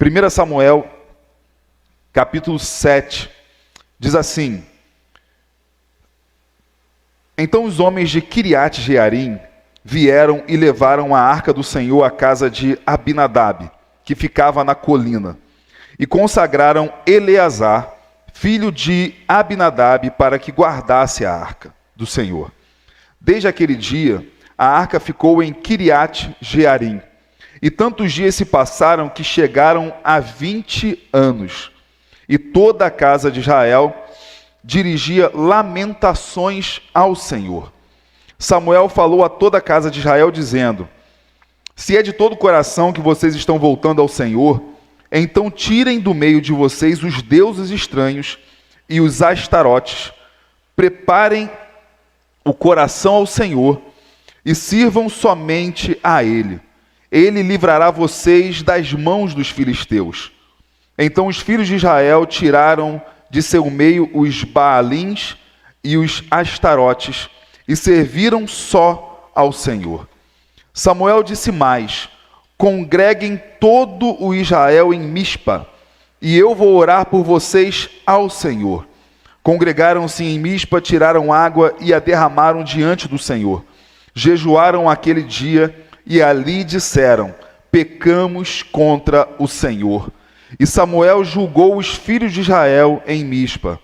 1 Samuel, capítulo 7, diz assim: Então os homens de Kiriat Jearim vieram e levaram a arca do Senhor à casa de Abinadab, que ficava na colina, e consagraram Eleazar, filho de Abinadab, para que guardasse a arca do Senhor. Desde aquele dia, a arca ficou em Kiriat Jearim. E tantos dias se passaram que chegaram a 20 anos. E toda a casa de Israel dirigia lamentações ao Senhor. Samuel falou a toda a casa de Israel, dizendo: Se é de todo o coração que vocês estão voltando ao Senhor, então tirem do meio de vocês os deuses estranhos e os astarotes. Preparem o coração ao Senhor e sirvam somente a Ele. Ele livrará vocês das mãos dos filisteus. Então os filhos de Israel tiraram de seu meio os Baalins e os Astarotes e serviram só ao Senhor. Samuel disse mais: Congreguem todo o Israel em Mispa, e eu vou orar por vocês ao Senhor. Congregaram-se em Mispa, tiraram água e a derramaram diante do Senhor. Jejuaram aquele dia e ali disseram: Pecamos contra o Senhor. E Samuel julgou os filhos de Israel em Mispa.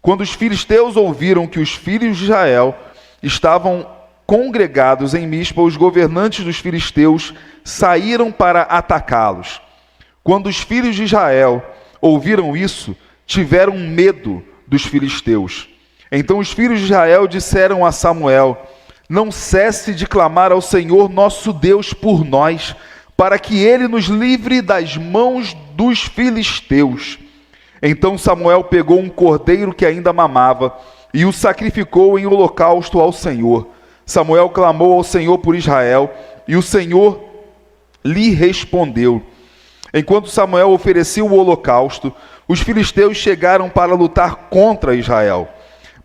Quando os filisteus ouviram que os filhos de Israel estavam congregados em Mispa, os governantes dos filisteus saíram para atacá-los. Quando os filhos de Israel ouviram isso, tiveram medo dos filisteus. Então os filhos de Israel disseram a Samuel: Não cesse de clamar ao Senhor nosso Deus por nós, para que Ele nos livre das mãos dos filisteus. Então Samuel pegou um cordeiro que ainda mamava e o sacrificou em holocausto ao Senhor. Samuel clamou ao Senhor por Israel e o Senhor lhe respondeu. Enquanto Samuel oferecia o holocausto, os filisteus chegaram para lutar contra Israel.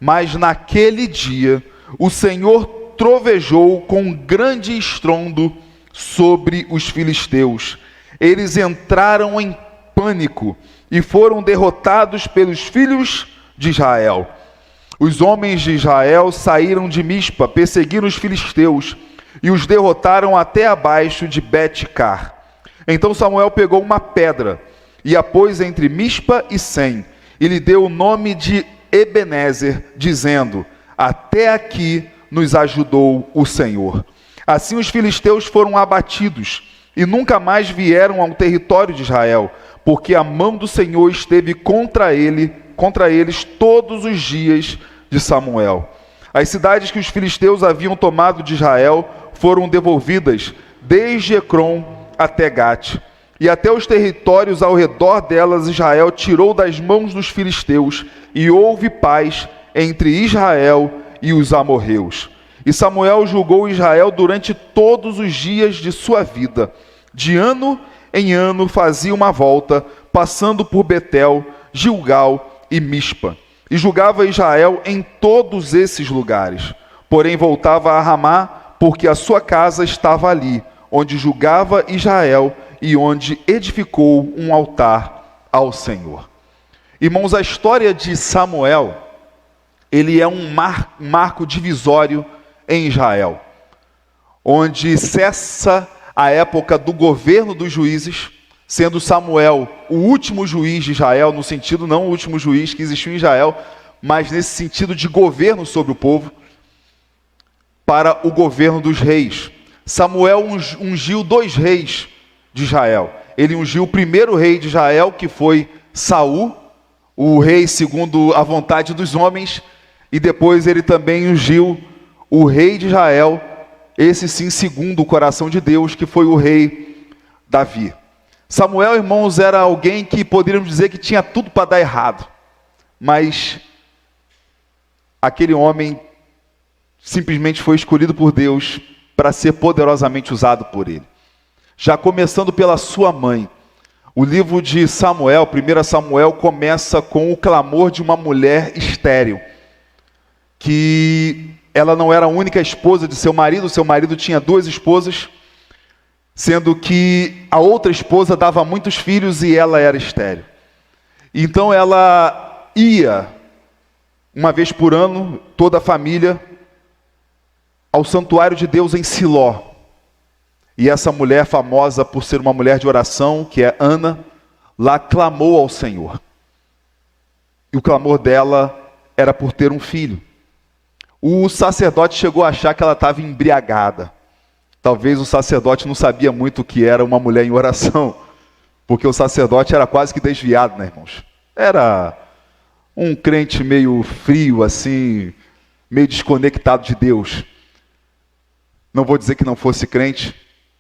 Mas naquele dia o Senhor trovejou com grande estrondo sobre os filisteus. Eles entraram em pânico e foram derrotados pelos filhos de Israel. Os homens de Israel saíram de Mispa, perseguiram os filisteus e os derrotaram até abaixo de Bet-car. Então Samuel pegou uma pedra e a pôs entre Mispa e Sem, e lhe deu o nome de Ebenezer, dizendo: Até aqui nos ajudou o Senhor. Assim os filisteus foram abatidos e nunca mais vieram ao território de Israel, porque a mão do Senhor esteve contra eles todos os dias de Samuel. As cidades que os filisteus haviam tomado de Israel foram devolvidas, desde Ecrom até Gate, e até os territórios ao redor delas Israel tirou das mãos dos filisteus, e houve paz entre Israel e os amorreus. E Samuel julgou Israel durante todos os dias de sua vida. De ano em ano fazia uma volta, passando por Betel, Gilgal e Mispa. E julgava Israel em todos esses lugares. Porém voltava a Ramá, porque a sua casa estava ali, onde julgava Israel e onde edificou um altar ao Senhor. Irmãos, a história de Samuel, ele é um marco divisório em Israel, onde cessa a época do governo dos juízes, sendo Samuel o último juiz de Israel, no sentido não o último juiz que existiu em Israel, mas nesse sentido de governo sobre o povo, para o governo dos reis. Samuel ungiu 2 reis de Israel. Ele ungiu o primeiro rei de Israel, que foi Saul, o rei segundo a vontade dos homens, e depois ele também ungiu o rei de Israel, esse sim segundo o coração de Deus, que foi o rei Davi. Samuel, irmãos, era alguém que poderíamos dizer que tinha tudo para dar errado, mas aquele homem simplesmente foi escolhido por Deus para ser poderosamente usado por ele. Já começando pela sua mãe, o livro de Samuel, 1 Samuel, começa com o clamor de uma mulher estéril, que ela não era a única esposa de seu marido tinha 2 esposas, sendo que a outra esposa dava muitos filhos e ela era estéril. Então ela ia, uma vez por ano, toda a família, ao santuário de Deus em Siló. E essa mulher, famosa por ser uma mulher de oração, que é Ana, lá clamou ao Senhor. E o clamor dela era por ter um filho. O sacerdote chegou a achar que ela estava embriagada. Talvez o sacerdote não sabia muito o que era uma mulher em oração, porque o sacerdote era quase que desviado, né, irmãos? Era um crente meio frio, assim, meio desconectado de Deus. Não vou dizer que não fosse crente,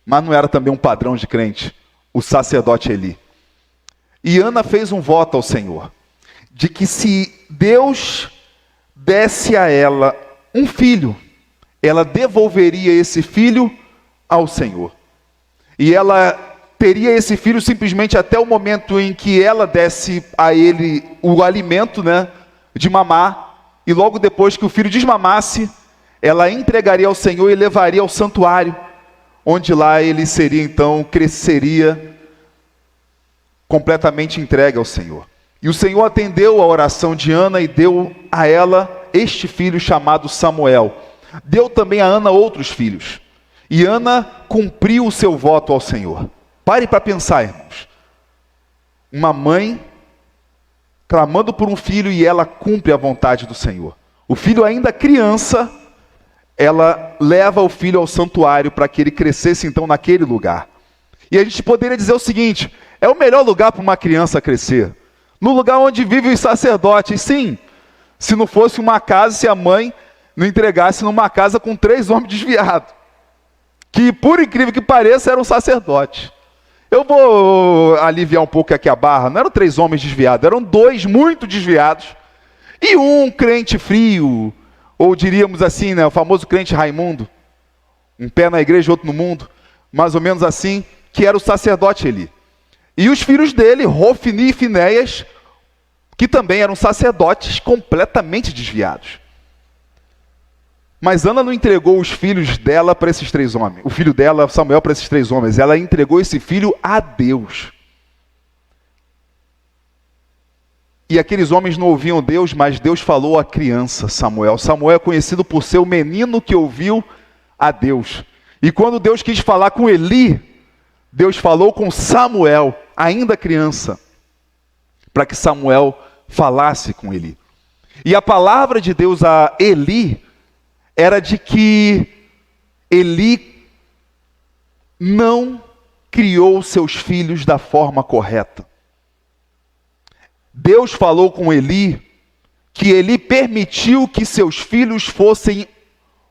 mas não era também um padrão de crente, o sacerdote Eli. E Ana fez um voto ao Senhor, de que se Deus desse a ela um filho, ela devolveria esse filho ao Senhor. E ela teria esse filho simplesmente até o momento em que ela desse a ele o alimento, né, de mamar, e logo depois que o filho desmamasse, ela entregaria ao Senhor e levaria ao santuário, onde lá ele seria então, cresceria completamente entregue ao Senhor. E o Senhor atendeu a oração de Ana e deu a ela este filho chamado Samuel. Deu também a Ana outros filhos. E Ana cumpriu o seu voto ao Senhor. Pare para pensar, irmãos. Uma mãe clamando por um filho e ela cumpre a vontade do Senhor. O filho ainda criança, ela leva o filho ao santuário para que ele crescesse então naquele lugar. E a gente poderia dizer o seguinte: é o melhor lugar para uma criança crescer. No lugar onde vivem os sacerdotes, sim. Se não fosse uma casa, se a mãe não entregasse numa casa com 3 homens desviados, que por incrível que pareça eram sacerdotes. Eu vou aliviar um pouco aqui a barra. Não eram 3 homens desviados, eram 2 muito desviados e um crente frio, ou diríamos assim, né, o famoso crente Raimundo, um pé na igreja e outro no mundo, mais ou menos assim, que era o sacerdote Eli. E os filhos dele, Rofni e Finéias, que também eram sacerdotes completamente desviados. Mas Ana não entregou os filhos dela para esses 3 homens. O filho dela, Samuel, para esses 3 homens. Ela entregou esse filho a Deus. E aqueles homens não ouviam Deus, mas Deus falou à criança, Samuel. Samuel é conhecido por ser o menino que ouviu a Deus. E quando Deus quis falar com Eli, Deus falou com Samuel, ainda criança, para que Samuel falasse com Eli. E a palavra de Deus a Eli era de que Eli não criou seus filhos da forma correta. Deus falou com Eli que Eli permitiu que seus filhos fossem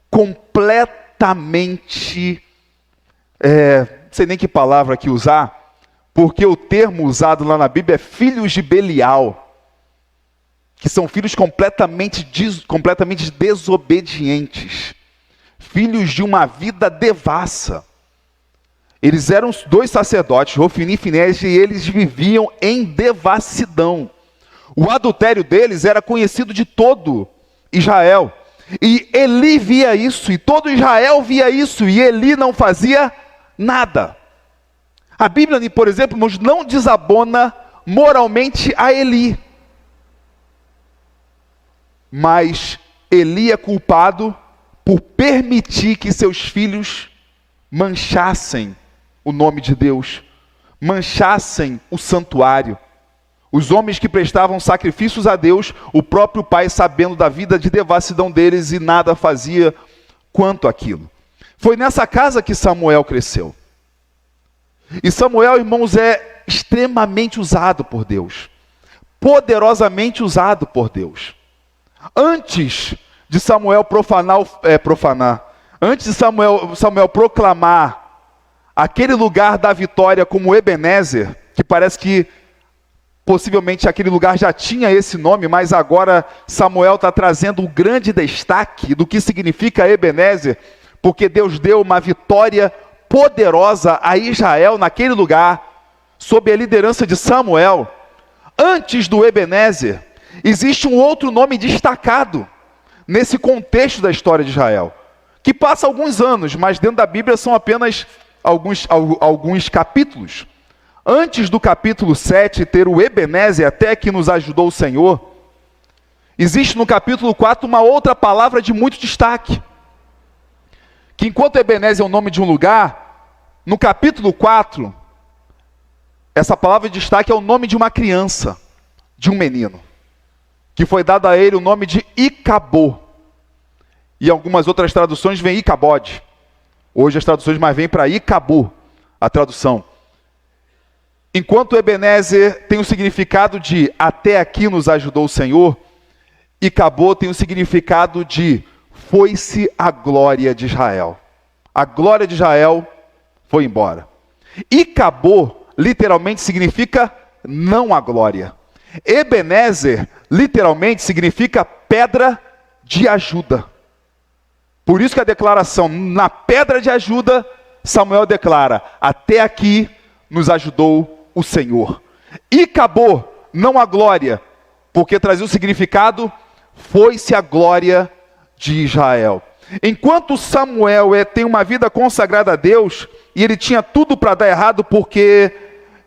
completamente, não sei nem que palavra aqui usar, porque o termo usado lá na Bíblia é filhos de Belial, que são filhos completamente desobedientes, filhos de uma vida devassa. Eles eram 2 sacerdotes, Rofni e Finéias, e eles viviam em devassidão. O adultério deles era conhecido de todo Israel. E Eli via isso, e todo Israel via isso, e Eli não fazia nada. A Bíblia, por exemplo, não desabona moralmente a Eli. Mas Eli é culpado por permitir que seus filhos manchassem o nome de Deus, manchassem o santuário. Os homens que prestavam sacrifícios a Deus, o próprio pai sabendo da vida de devassidão deles e nada fazia quanto aquilo. Foi nessa casa que Samuel cresceu. E Samuel, irmãos, é extremamente usado por Deus, poderosamente usado por Deus. Antes de Samuel antes de Samuel proclamar aquele lugar da vitória como Ebenezer, que parece que possivelmente aquele lugar já tinha esse nome, mas agora Samuel está trazendo um grande destaque do que significa Ebenezer, porque Deus deu uma vitória poderosa a Israel naquele lugar, sob a liderança de Samuel. Antes do Ebenezer, existe um outro nome destacado nesse contexto da história de Israel, que passa alguns anos, mas dentro da Bíblia são apenas alguns capítulos. Antes do capítulo 7 ter o Ebenezer, até que nos ajudou o Senhor, existe no capítulo 4 uma outra palavra de muito destaque. Que enquanto Ebenezer é o nome de um lugar, no capítulo 4, essa palavra de destaque é o nome de uma criança, de um menino, que foi dado a ele o nome de Icabô. E algumas outras traduções vem Icabode. Hoje as traduções mais vêm para Icabô, a tradução. Enquanto Ebenezer tem o significado de até aqui nos ajudou o Senhor, Icabô tem o significado de foi-se a glória de Israel. A glória de Israel foi embora. Icabô literalmente significa não a glória. Ebenezer literalmente significa pedra de ajuda. Por isso que a declaração na pedra de ajuda, Samuel declara, até aqui nos ajudou o Senhor. Icabô, não a glória, porque trazia o significado, foi-se a glória de Israel. Enquanto Samuel tem uma vida consagrada a Deus, e ele tinha tudo para dar errado, porque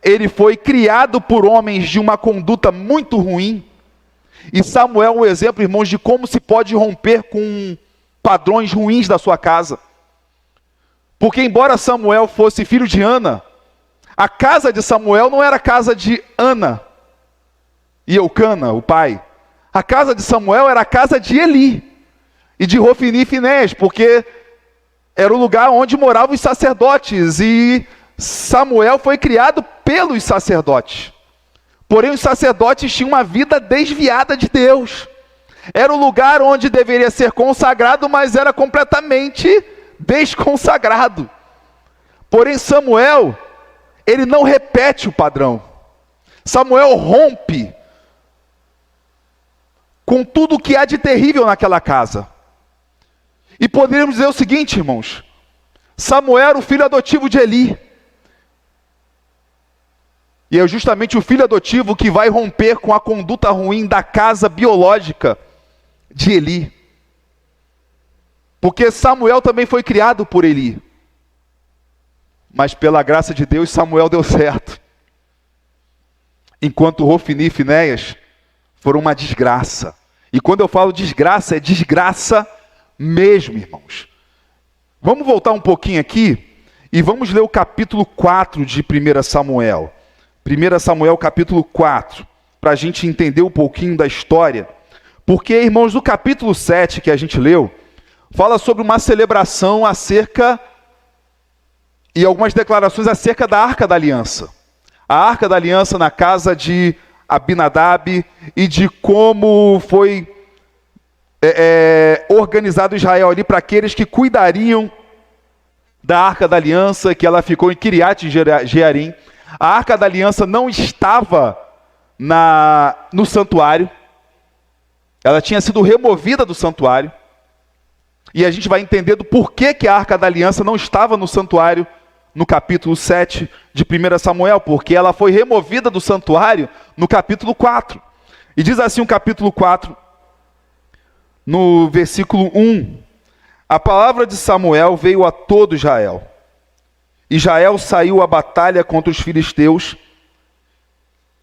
ele foi criado por homens de uma conduta muito ruim, e Samuel é um exemplo, irmãos, de como se pode romper com padrões ruins da sua casa. Porque embora Samuel fosse filho de Ana, a casa de Samuel não era a casa de Ana e Eucana, o pai. A casa de Samuel era a casa de Eli e de Rofini e Finés, porque era o lugar onde moravam os sacerdotes, e Samuel foi criado pelos sacerdotes. Porém, os sacerdotes tinham uma vida desviada de Deus. Era o lugar onde deveria ser consagrado, mas era completamente desconsagrado. Porém, Samuel, ele não repete o padrão. Samuel rompe com tudo o que há de terrível naquela casa. E poderíamos dizer o seguinte, irmãos: Samuel era o filho adotivo de Eli. E é justamente o filho adotivo que vai romper com a conduta ruim da casa biológica de Eli. Porque Samuel também foi criado por Eli. Mas pela graça de Deus, Samuel deu certo. Enquanto Rofini e Finéias foram uma desgraça. E quando eu falo desgraça, é desgraça mesmo, irmãos. Vamos voltar um pouquinho aqui e vamos ler o capítulo 4 de 1 Samuel. 1 Samuel capítulo 4, para a gente entender um pouquinho da história. Porque, irmãos, no capítulo 7 que a gente leu, fala sobre uma celebração acerca, e algumas declarações acerca da Arca da Aliança. A Arca da Aliança na casa de Abinadab, e de como foi organizado Israel ali para aqueles que cuidariam da Arca da Aliança, que ela ficou em Kiriat Jearim. A Arca da Aliança não estava no santuário. Ela tinha sido removida do santuário. E a gente vai entender do porquê que a Arca da Aliança não estava no santuário no capítulo 7 de 1 Samuel, porque ela foi removida do santuário no capítulo 4. E diz assim o capítulo 4, no versículo 1. A palavra de Samuel veio a todo Israel. Israel saiu à batalha contra os filisteus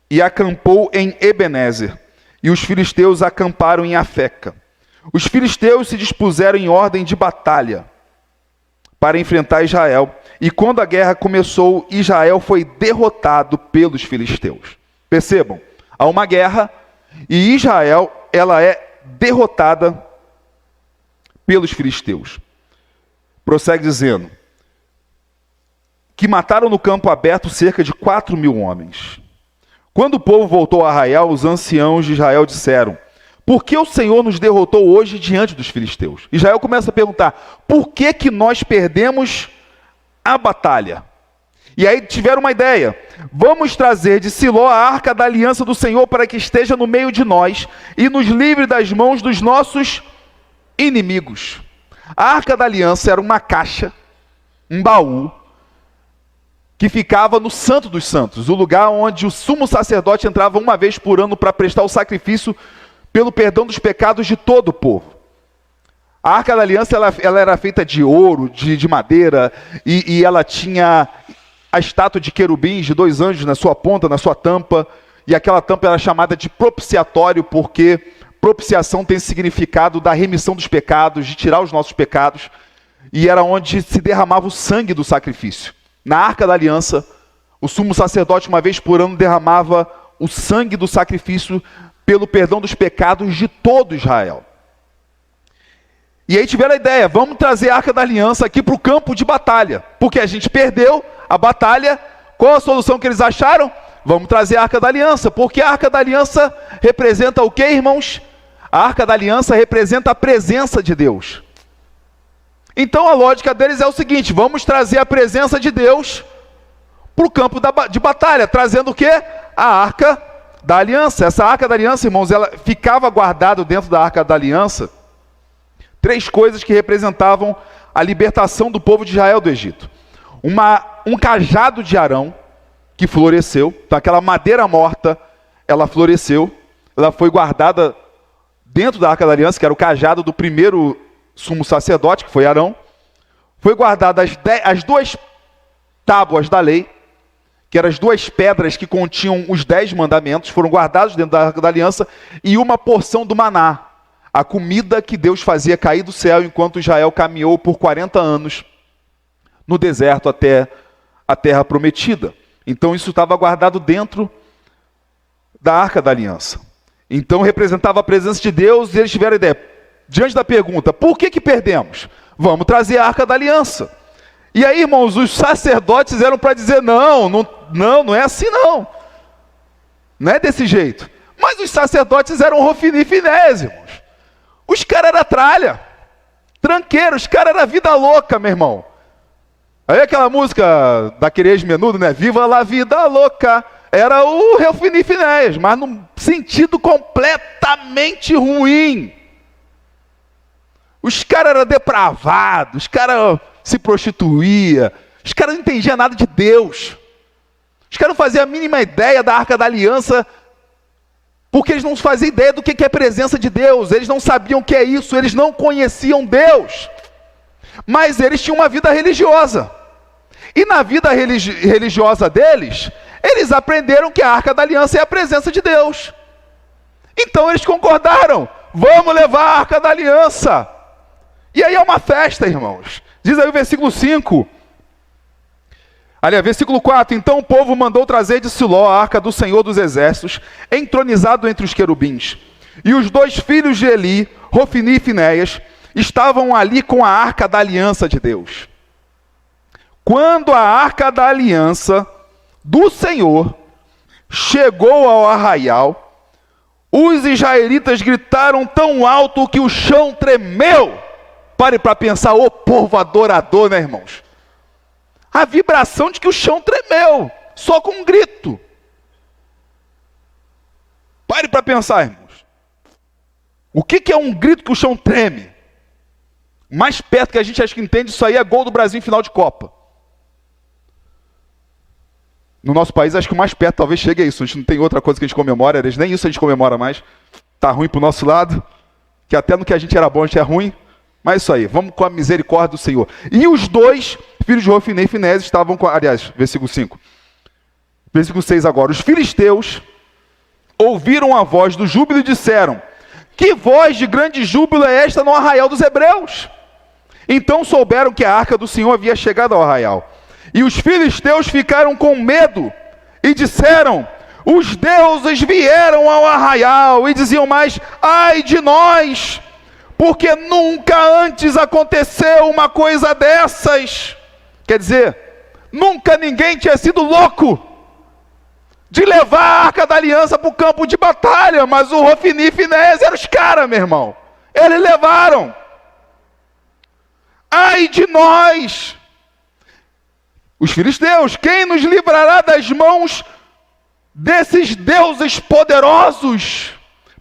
e acampou em Ebenezer. E os filisteus acamparam em Afeca. Os filisteus se dispuseram em ordem de batalha para enfrentar Israel. E quando a guerra começou, Israel foi derrotado pelos filisteus. Percebam, há uma guerra e Israel, ela é derrotada pelos filisteus. Prossegue dizendo que mataram no campo aberto cerca de 4.000 homens. Quando o povo voltou a Arraial, os anciãos de Israel disseram: por que o Senhor nos derrotou hoje diante dos filisteus? Israel começa a perguntar: por que que nós perdemos a batalha? E aí tiveram uma ideia: vamos trazer de Siló a arca da aliança do Senhor para que esteja no meio de nós e nos livre das mãos dos nossos inimigos. A arca da aliança era uma caixa, um baú, que ficava no Santo dos Santos, o lugar onde o sumo sacerdote entrava uma vez por ano para prestar o sacrifício pelo perdão dos pecados de todo o povo. A Arca da Aliança ela era feita de ouro, de madeira, e ela tinha a estátua de querubins, de 2 anjos na sua ponta, na sua tampa, e aquela tampa era chamada de propiciatório, porque propiciação tem significado da remissão dos pecados, de tirar os nossos pecados, e era onde se derramava o sangue do sacrifício. Na Arca da Aliança, o sumo sacerdote, uma vez por ano, derramava o sangue do sacrifício pelo perdão dos pecados de todo Israel. E aí tiveram a ideia, vamos trazer a Arca da Aliança aqui para o campo de batalha, porque a gente perdeu a batalha. Qual a solução que eles acharam? Vamos trazer a Arca da Aliança, porque a Arca da Aliança representa o quê, irmãos? A Arca da Aliança representa a presença de Deus. Então a lógica deles é o seguinte, vamos trazer a presença de Deus para o campo de batalha, trazendo o quê? A Arca da Aliança. Essa Arca da Aliança, irmãos, ela ficava guardada dentro da Arca da Aliança 3 coisas que representavam a libertação do povo de Israel do Egito. Um cajado de Arão, que floresceu, então aquela madeira morta, ela floresceu, ela foi guardada dentro da Arca da Aliança, que era o cajado do primeiro sumo sacerdote, que foi Arão. Foi guardada as 2 tábuas da lei, que eram as 2 pedras que continham os 10 mandamentos, foram guardados dentro da Arca da Aliança, e uma porção do maná, a comida que Deus fazia cair do céu enquanto Israel caminhou por 40 anos no deserto até a terra prometida. Então isso estava guardado dentro da Arca da Aliança. Então representava a presença de Deus, e eles tiveram a ideia, diante da pergunta, por que perdemos? Vamos trazer a Arca da Aliança. E aí, irmãos, os sacerdotes eram para dizer, não é assim não. Não é desse jeito. Mas os sacerdotes eram Hofni e Finés, irmãos. Os caras eram tralha, tranqueiro, os caras eram vida louca, meu irmão. Aí aquela música daquele ex-menudo, né? Viva la vida louca. Era o Hofni e Finés, mas num sentido completamente ruim. Os caras eram depravados, os caras se prostituíam, os caras não entendiam nada de Deus. Os caras não faziam a mínima ideia da Arca da Aliança, porque eles não faziam ideia do que é a presença de Deus, eles não sabiam o que é isso, eles não conheciam Deus. Mas eles tinham uma vida religiosa. E na vida religiosa deles, eles aprenderam que a Arca da Aliança é a presença de Deus. Então eles concordaram, vamos levar a Arca da Aliança. E aí é uma festa, irmãos. Diz aí o versículo 5. Aliás, versículo 4, então o povo mandou trazer de Siló a Arca do Senhor dos Exércitos, entronizado entre os querubins. E os 2 filhos de Eli, Hofni e Finéias, estavam ali com a Arca da Aliança de Deus. Quando a Arca da Aliança do Senhor chegou ao arraial, os israelitas gritaram tão alto que o chão tremeu. Pare para pensar, ô povo adorador, né, irmãos? A vibração de que o chão tremeu, só com um grito. Pare para pensar, irmãos. O que é um grito que o chão treme? Mais perto que a gente acha que entende isso aí é gol do Brasil em final de Copa. No nosso país, acho que o mais perto talvez chegue a isso. A gente não tem outra coisa que a gente comemora, nem isso a gente comemora mais. Está ruim para o nosso lado, que até no que a gente era bom a gente é ruim. Mas isso aí, vamos com a misericórdia do Senhor. E os 2 filhos de Hofni e Finés estavam com... Aliás, versículo 5. Versículo 6 agora. Os filisteus ouviram a voz do júbilo e disseram, que voz de grande júbilo é esta no arraial dos hebreus? Então souberam que a arca do Senhor havia chegado ao arraial. E os filisteus ficaram com medo e disseram, os deuses vieram ao arraial. E diziam mais, ai de nós, porque nunca antes aconteceu uma coisa dessas. Quer dizer, nunca ninguém tinha sido louco de levar a Arca da Aliança para o campo de batalha, mas o Hofni e Finés eram os caras, meu irmão. Eles levaram. Ai de nós, os filisteus, quem nos livrará das mãos desses deuses poderosos?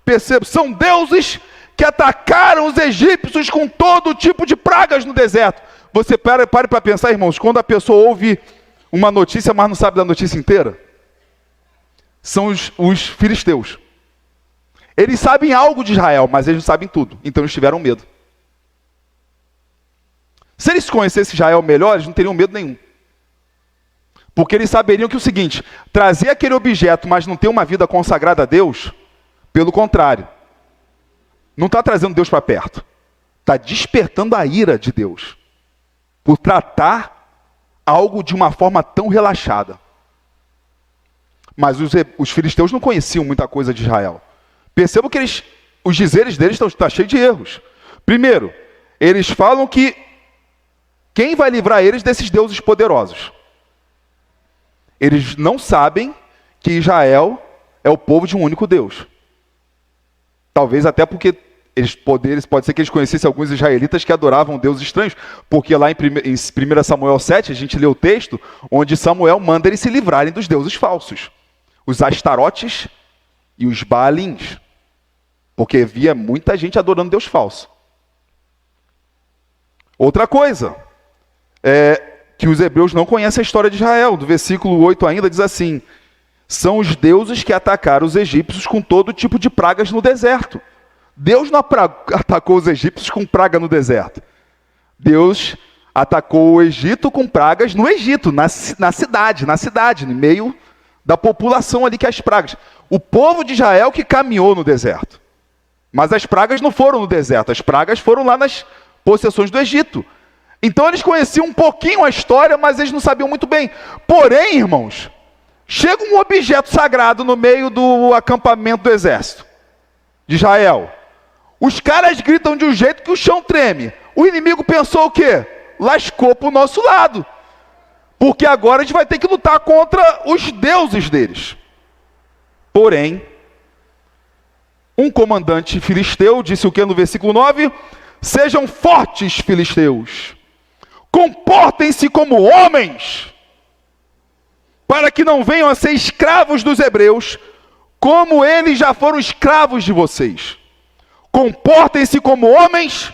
Perceba, são deuses que atacaram os egípcios com todo tipo de pragas no deserto. Você pare para pensar, irmãos, quando a pessoa ouve uma notícia, mas não sabe da notícia inteira. São os filisteus. Eles sabem algo de Israel, mas eles não sabem tudo. Então eles tiveram medo. Se eles conhecessem Israel melhor, eles não teriam medo nenhum. Porque eles saberiam que o seguinte, trazer aquele objeto, mas não ter uma vida consagrada a Deus, pelo contrário, não está trazendo Deus para perto. Está despertando a ira de Deus por tratar algo de uma forma tão relaxada. Mas os filisteus não conheciam muita coisa de Israel. Percebam que os dizeres deles estão cheios de erros. Primeiro, eles falam que quem vai livrar eles desses deuses poderosos? Eles não sabem que Israel é o povo de um único Deus. Talvez até porque pode ser que eles conhecessem alguns israelitas que adoravam deuses estranhos, porque lá em 1 Samuel 7, a gente lê o texto, onde Samuel manda eles se livrarem dos deuses falsos. Os Astarotes e os Baalins. Porque havia muita gente adorando Deus falso. Outra coisa, que os hebreus não conhecem a história de Israel. Do versículo 8 ainda diz assim, são os deuses que atacaram os egípcios com todo tipo de pragas no deserto. Deus não atacou os egípcios com praga no deserto. Deus atacou o Egito com pragas no Egito, na cidade, no meio da população ali que as pragas. O povo de Israel que caminhou no deserto. Mas as pragas não foram no deserto, as pragas foram lá nas possessões do Egito. Então eles conheciam um pouquinho a história, mas eles não sabiam muito bem. Porém, irmãos, chega um objeto sagrado no meio do acampamento do exército de Israel. Os caras gritam de um jeito que o chão treme. O inimigo pensou o quê? Lascou para o nosso lado. Porque agora a gente vai ter que lutar contra os deuses deles. Porém, um comandante filisteu disse o que no versículo 9? Sejam fortes, filisteus. Comportem-se como homens, para que não venham a ser escravos dos hebreus, como eles já foram escravos de vocês. Comportem-se como homens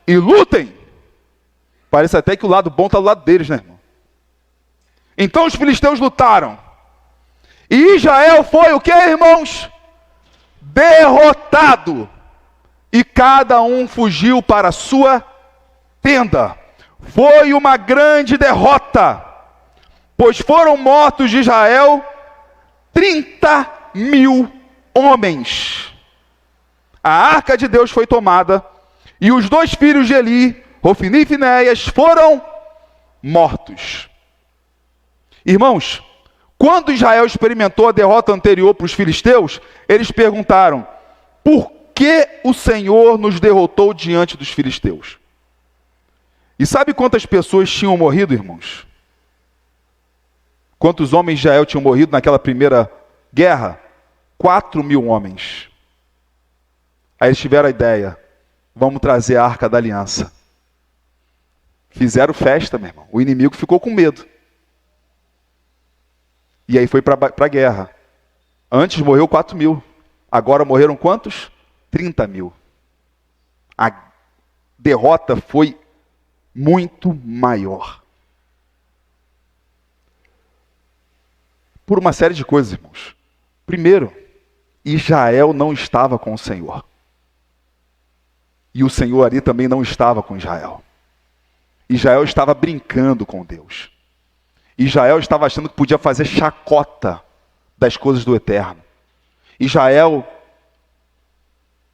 e lutem. Parece até que o lado bom está do lado deles, né, irmão? Então os filisteus lutaram. E Israel foi o que, irmãos? Derrotado. E cada um fugiu para a sua tenda. Foi uma grande derrota, pois foram mortos de Israel 30.000 homens. A arca de Deus foi tomada, e os 2 filhos de Eli, Hofni e Finéias, foram mortos. Irmãos, quando Israel experimentou a derrota anterior para os filisteus, eles perguntaram, por que o Senhor nos derrotou diante dos filisteus? E sabe quantas pessoas tinham morrido, irmãos? Quantos homens de Israel tinham morrido naquela primeira guerra? 4.000 homens. Aí eles tiveram a ideia, vamos trazer a Arca da Aliança. Fizeram festa, meu irmão. O inimigo ficou com medo. E aí foi para a guerra. Antes morreu 4.000. Agora morreram quantos? 30.000. A derrota foi muito maior. Por uma série de coisas, irmãos. Primeiro, Israel não estava com o Senhor. E o Senhor ali também não estava com Israel. Israel estava brincando com Deus. Israel estava achando que podia fazer chacota das coisas do eterno. Israel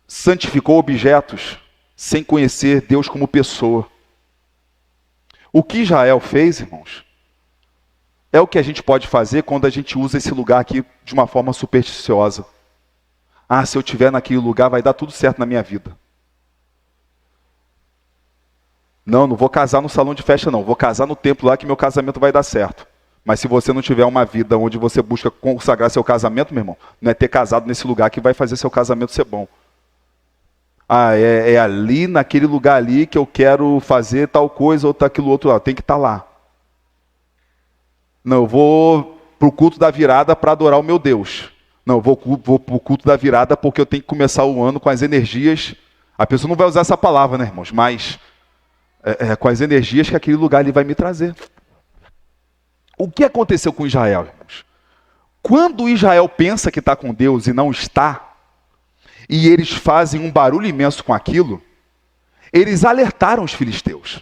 santificou objetos sem conhecer Deus como pessoa. O que Israel fez, irmãos, é o que a gente pode fazer quando a gente usa esse lugar aqui de uma forma supersticiosa. Ah, se eu estiver naquele lugar vai dar tudo certo na minha vida. Não vou casar no salão de festa não, vou casar no templo lá que meu casamento vai dar certo. Mas se você não tiver uma vida onde você busca consagrar seu casamento, meu irmão, não é ter casado nesse lugar que vai fazer seu casamento ser bom. Ah, é ali, naquele lugar ali que eu quero fazer tal coisa ou aquilo outro lá, tem que estar lá. Não, eu vou para o culto da virada para adorar o meu Deus. Não, eu vou para o culto da virada porque eu tenho que começar o ano com as energias. A pessoa não vai usar essa palavra, né, irmãos? Mas com as energias que aquele lugar ali vai me trazer. O que aconteceu com Israel, irmãos? Quando Israel pensa que está com Deus e não está, e eles fazem um barulho imenso com aquilo, eles alertaram os filisteus.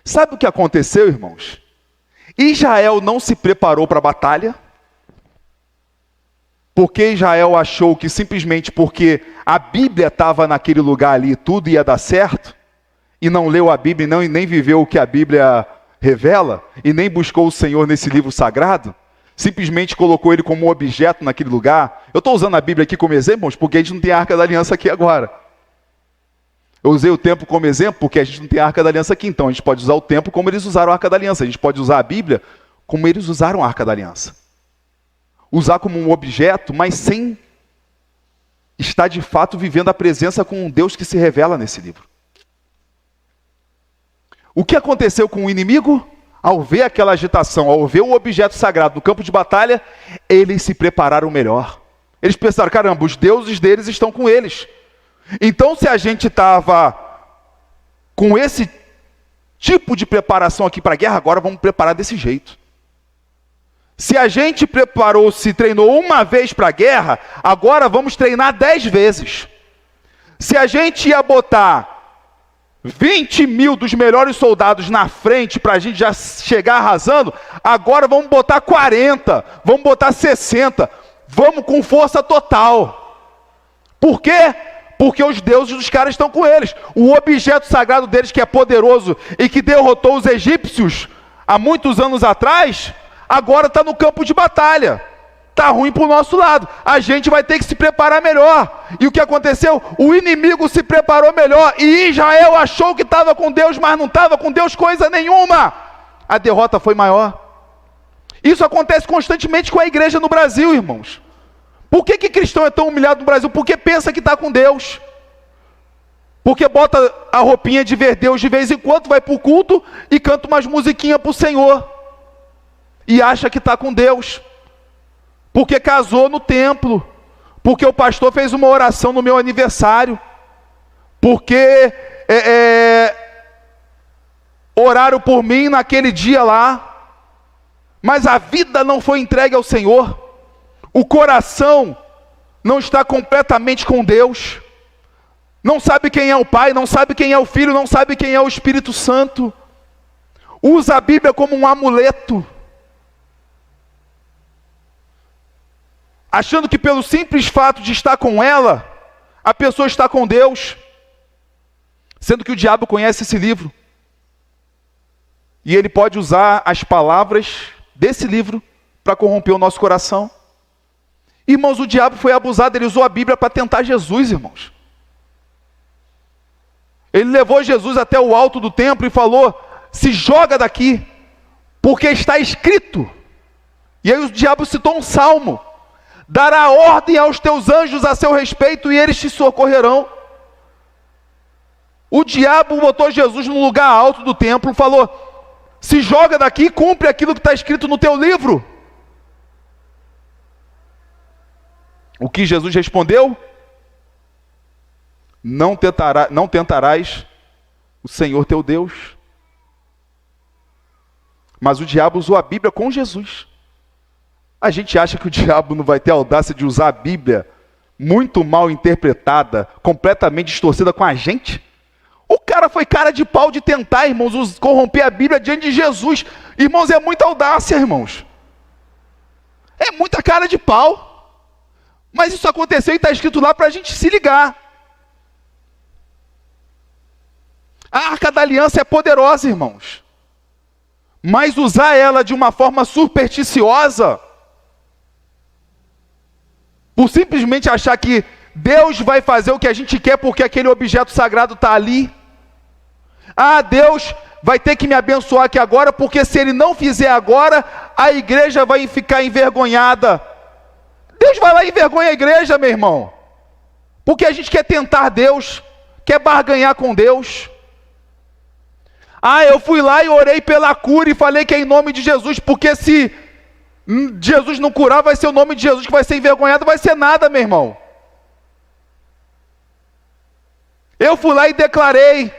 Sabe o que aconteceu, irmãos? Israel não se preparou para a batalha, porque Israel achou que simplesmente porque a Bíblia estava naquele lugar ali, tudo ia dar certo, e não leu a Bíblia e nem viveu o que a Bíblia revela, e nem buscou o Senhor nesse livro sagrado, simplesmente colocou ele como um objeto naquele lugar. Eu estou usando a Bíblia aqui como exemplo, irmãos, porque a gente não tem a Arca da Aliança aqui agora. Eu usei o templo como exemplo porque a gente não tem a Arca da Aliança aqui, então a gente pode usar o templo como eles usaram a Arca da Aliança, a gente pode usar a Bíblia como eles usaram a Arca da Aliança. Usar como um objeto, mas sem estar de fato vivendo a presença com um Deus que se revela nesse livro. O que aconteceu com o inimigo? Ao ver aquela agitação, ao ver o objeto sagrado no campo de batalha, eles se prepararam melhor. Eles pensaram, caramba, os deuses deles estão com eles. Então, se a gente estava com esse tipo de preparação aqui para a guerra, agora vamos preparar desse jeito. Se a gente se treinou uma vez para a guerra, agora vamos treinar 10 vezes. Se a gente ia botar 20 mil dos melhores soldados na frente para a gente já chegar arrasando, agora vamos botar 40, vamos botar 60, vamos com força total. Por quê? Porque os deuses dos caras estão com eles. O objeto sagrado deles, que é poderoso e que derrotou os egípcios há muitos anos atrás, agora está no campo de batalha. Está ruim para o nosso lado. A gente vai ter que se preparar melhor. E o que aconteceu? O inimigo se preparou melhor. E Israel achou que estava com Deus, mas não estava com Deus coisa nenhuma. A derrota foi maior. Isso acontece constantemente com a igreja no Brasil, irmãos. Por que cristão é tão humilhado no Brasil? Porque pensa que está com Deus. Porque bota a roupinha de ver Deus de vez em quando, vai para o culto e canta umas musiquinhas para o Senhor. E acha que está com Deus. Porque casou no templo. Porque o pastor fez uma oração no meu aniversário. Porque oraram por mim naquele dia lá. Mas a vida não foi entregue ao Senhor. O coração não está completamente com Deus. Não sabe quem é o Pai, não sabe quem é o Filho, não sabe quem é o Espírito Santo. Usa a Bíblia como um amuleto. Achando que pelo simples fato de estar com ela, a pessoa está com Deus. Sendo que o diabo conhece esse livro. E ele pode usar as palavras desse livro para corromper o nosso coração. Irmãos, o diabo foi abusado, ele usou a Bíblia para tentar Jesus, irmãos. Ele levou Jesus até o alto do templo e falou, se joga daqui, porque está escrito. E aí o diabo citou um salmo. Dará ordem aos teus anjos a seu respeito e eles te socorrerão. O diabo botou Jesus no lugar alto do templo e falou, se joga daqui e cumpre aquilo que está escrito no teu livro. O que Jesus respondeu? Não tentarás o Senhor teu Deus. Mas o diabo usou a Bíblia com Jesus. A gente acha que o diabo não vai ter a audácia de usar a Bíblia muito mal interpretada, completamente distorcida com a gente? O cara foi cara de pau de tentar, irmãos, corromper a Bíblia diante de Jesus. Irmãos, é muita audácia, irmãos. É muita cara de pau. Mas isso aconteceu e está escrito lá para a gente se ligar. A Arca da Aliança é poderosa, irmãos. Mas usar ela de uma forma supersticiosa, por simplesmente achar que Deus vai fazer o que a gente quer porque aquele objeto sagrado está ali. Ah, Deus vai ter que me abençoar aqui agora, porque se Ele não fizer agora, a igreja vai ficar envergonhada. Deus vai lá e envergonha a igreja, meu irmão. Porque a gente quer tentar Deus, quer barganhar com Deus. Ah, eu fui lá e orei pela cura e falei que é em nome de Jesus, porque se Jesus não curar, vai ser o nome de Jesus que vai ser envergonhado, vai ser nada, meu irmão. Eu fui lá e declarei,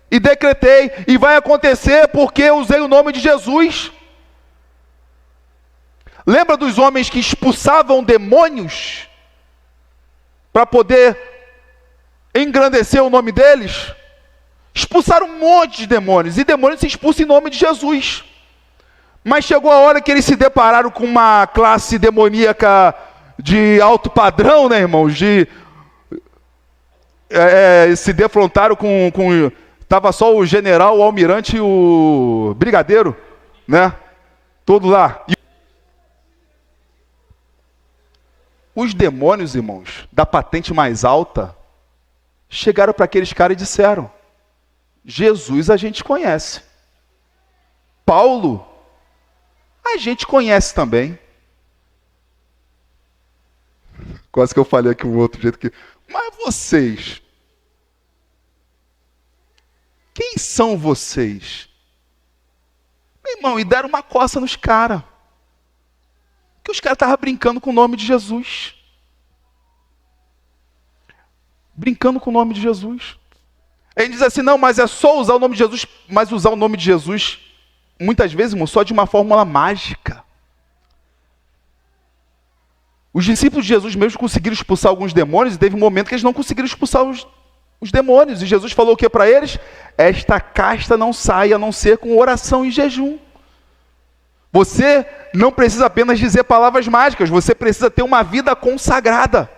e decretei, e vai acontecer porque eu usei o nome de Jesus. Lembra dos homens que expulsavam demônios para poder engrandecer o nome deles? expulsaram um monte de demônios, e demônios se expulsam em nome de Jesus. Mas chegou a hora que eles se depararam com uma classe demoníaca de alto padrão, né, irmãos? Se defrontaram com tava só o general, o almirante e o brigadeiro, né? Todo lá. E os demônios, irmãos, da patente mais alta, chegaram para aqueles caras e disseram: Jesus a gente conhece. Paulo, a gente conhece também. Quase que eu falei aqui um outro jeito que... Mas vocês... Quem são vocês? Meu irmão, e deram uma coça nos caras. Que os caras estavam brincando com o nome de Jesus. Brincando com o nome de Jesus. Aí ele diz assim, não, mas é só usar o nome de Jesus, mas usar o nome de Jesus, muitas vezes, irmão, só de uma fórmula mágica. Os discípulos de Jesus mesmo conseguiram expulsar alguns demônios, e teve um momento que eles não conseguiram expulsar os demônios. E Jesus falou o que para eles? Esta casta não sai a não ser com oração e jejum. Você não precisa apenas dizer palavras mágicas, você precisa ter uma vida consagrada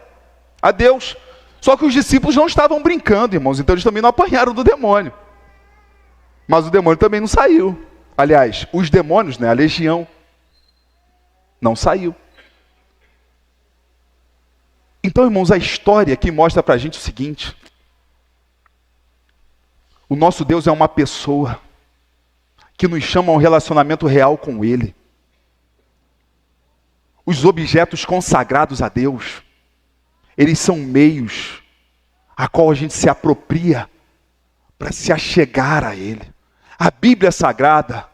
a Deus. Só que os discípulos não estavam brincando, irmãos, então eles também não apanharam do demônio. Mas o demônio também não saiu. Aliás, os demônios, né, a legião, não saiu. Então, irmãos, a história aqui mostra para a gente o seguinte: o nosso Deus é uma pessoa que nos chama a um relacionamento real com Ele. Os objetos consagrados a Deus, eles são meios a qual a gente se apropria para se achegar a Ele. A Bíblia Sagrada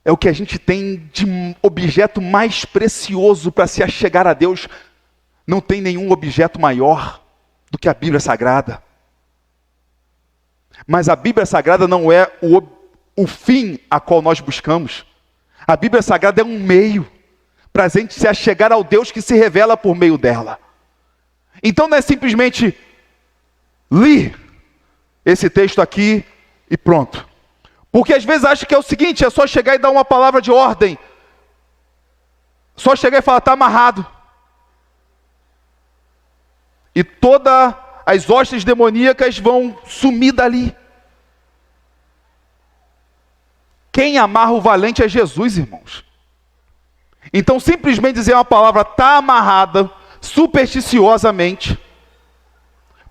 é o que a gente tem de objeto mais precioso para se achegar a Deus. Não tem nenhum objeto maior do que a Bíblia Sagrada. Mas a Bíblia Sagrada não é o fim a qual nós buscamos. A Bíblia Sagrada é um meio para a gente se achegar ao Deus que se revela por meio dela. Então não é simplesmente li esse texto aqui e pronto. Porque às vezes acha que é o seguinte, é só chegar e dar uma palavra de ordem. Só chegar e falar, está amarrado. E todas as hostes demoníacas vão sumir dali. Quem amarra o valente é Jesus, irmãos. Então simplesmente dizer uma palavra está amarrada, supersticiosamente.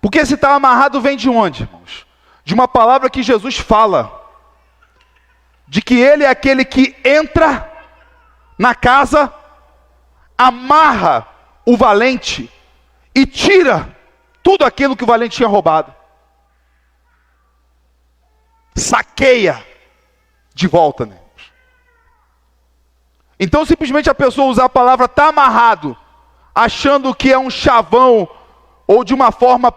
Porque esse está amarrado vem de onde, irmãos? De uma palavra que Jesus fala. De que Ele é aquele que entra na casa, amarra o valente e tira tudo aquilo que o valente tinha roubado. Saqueia de volta, né? Então simplesmente a pessoa usar a palavra está amarrado, achando que é um chavão, ou de uma forma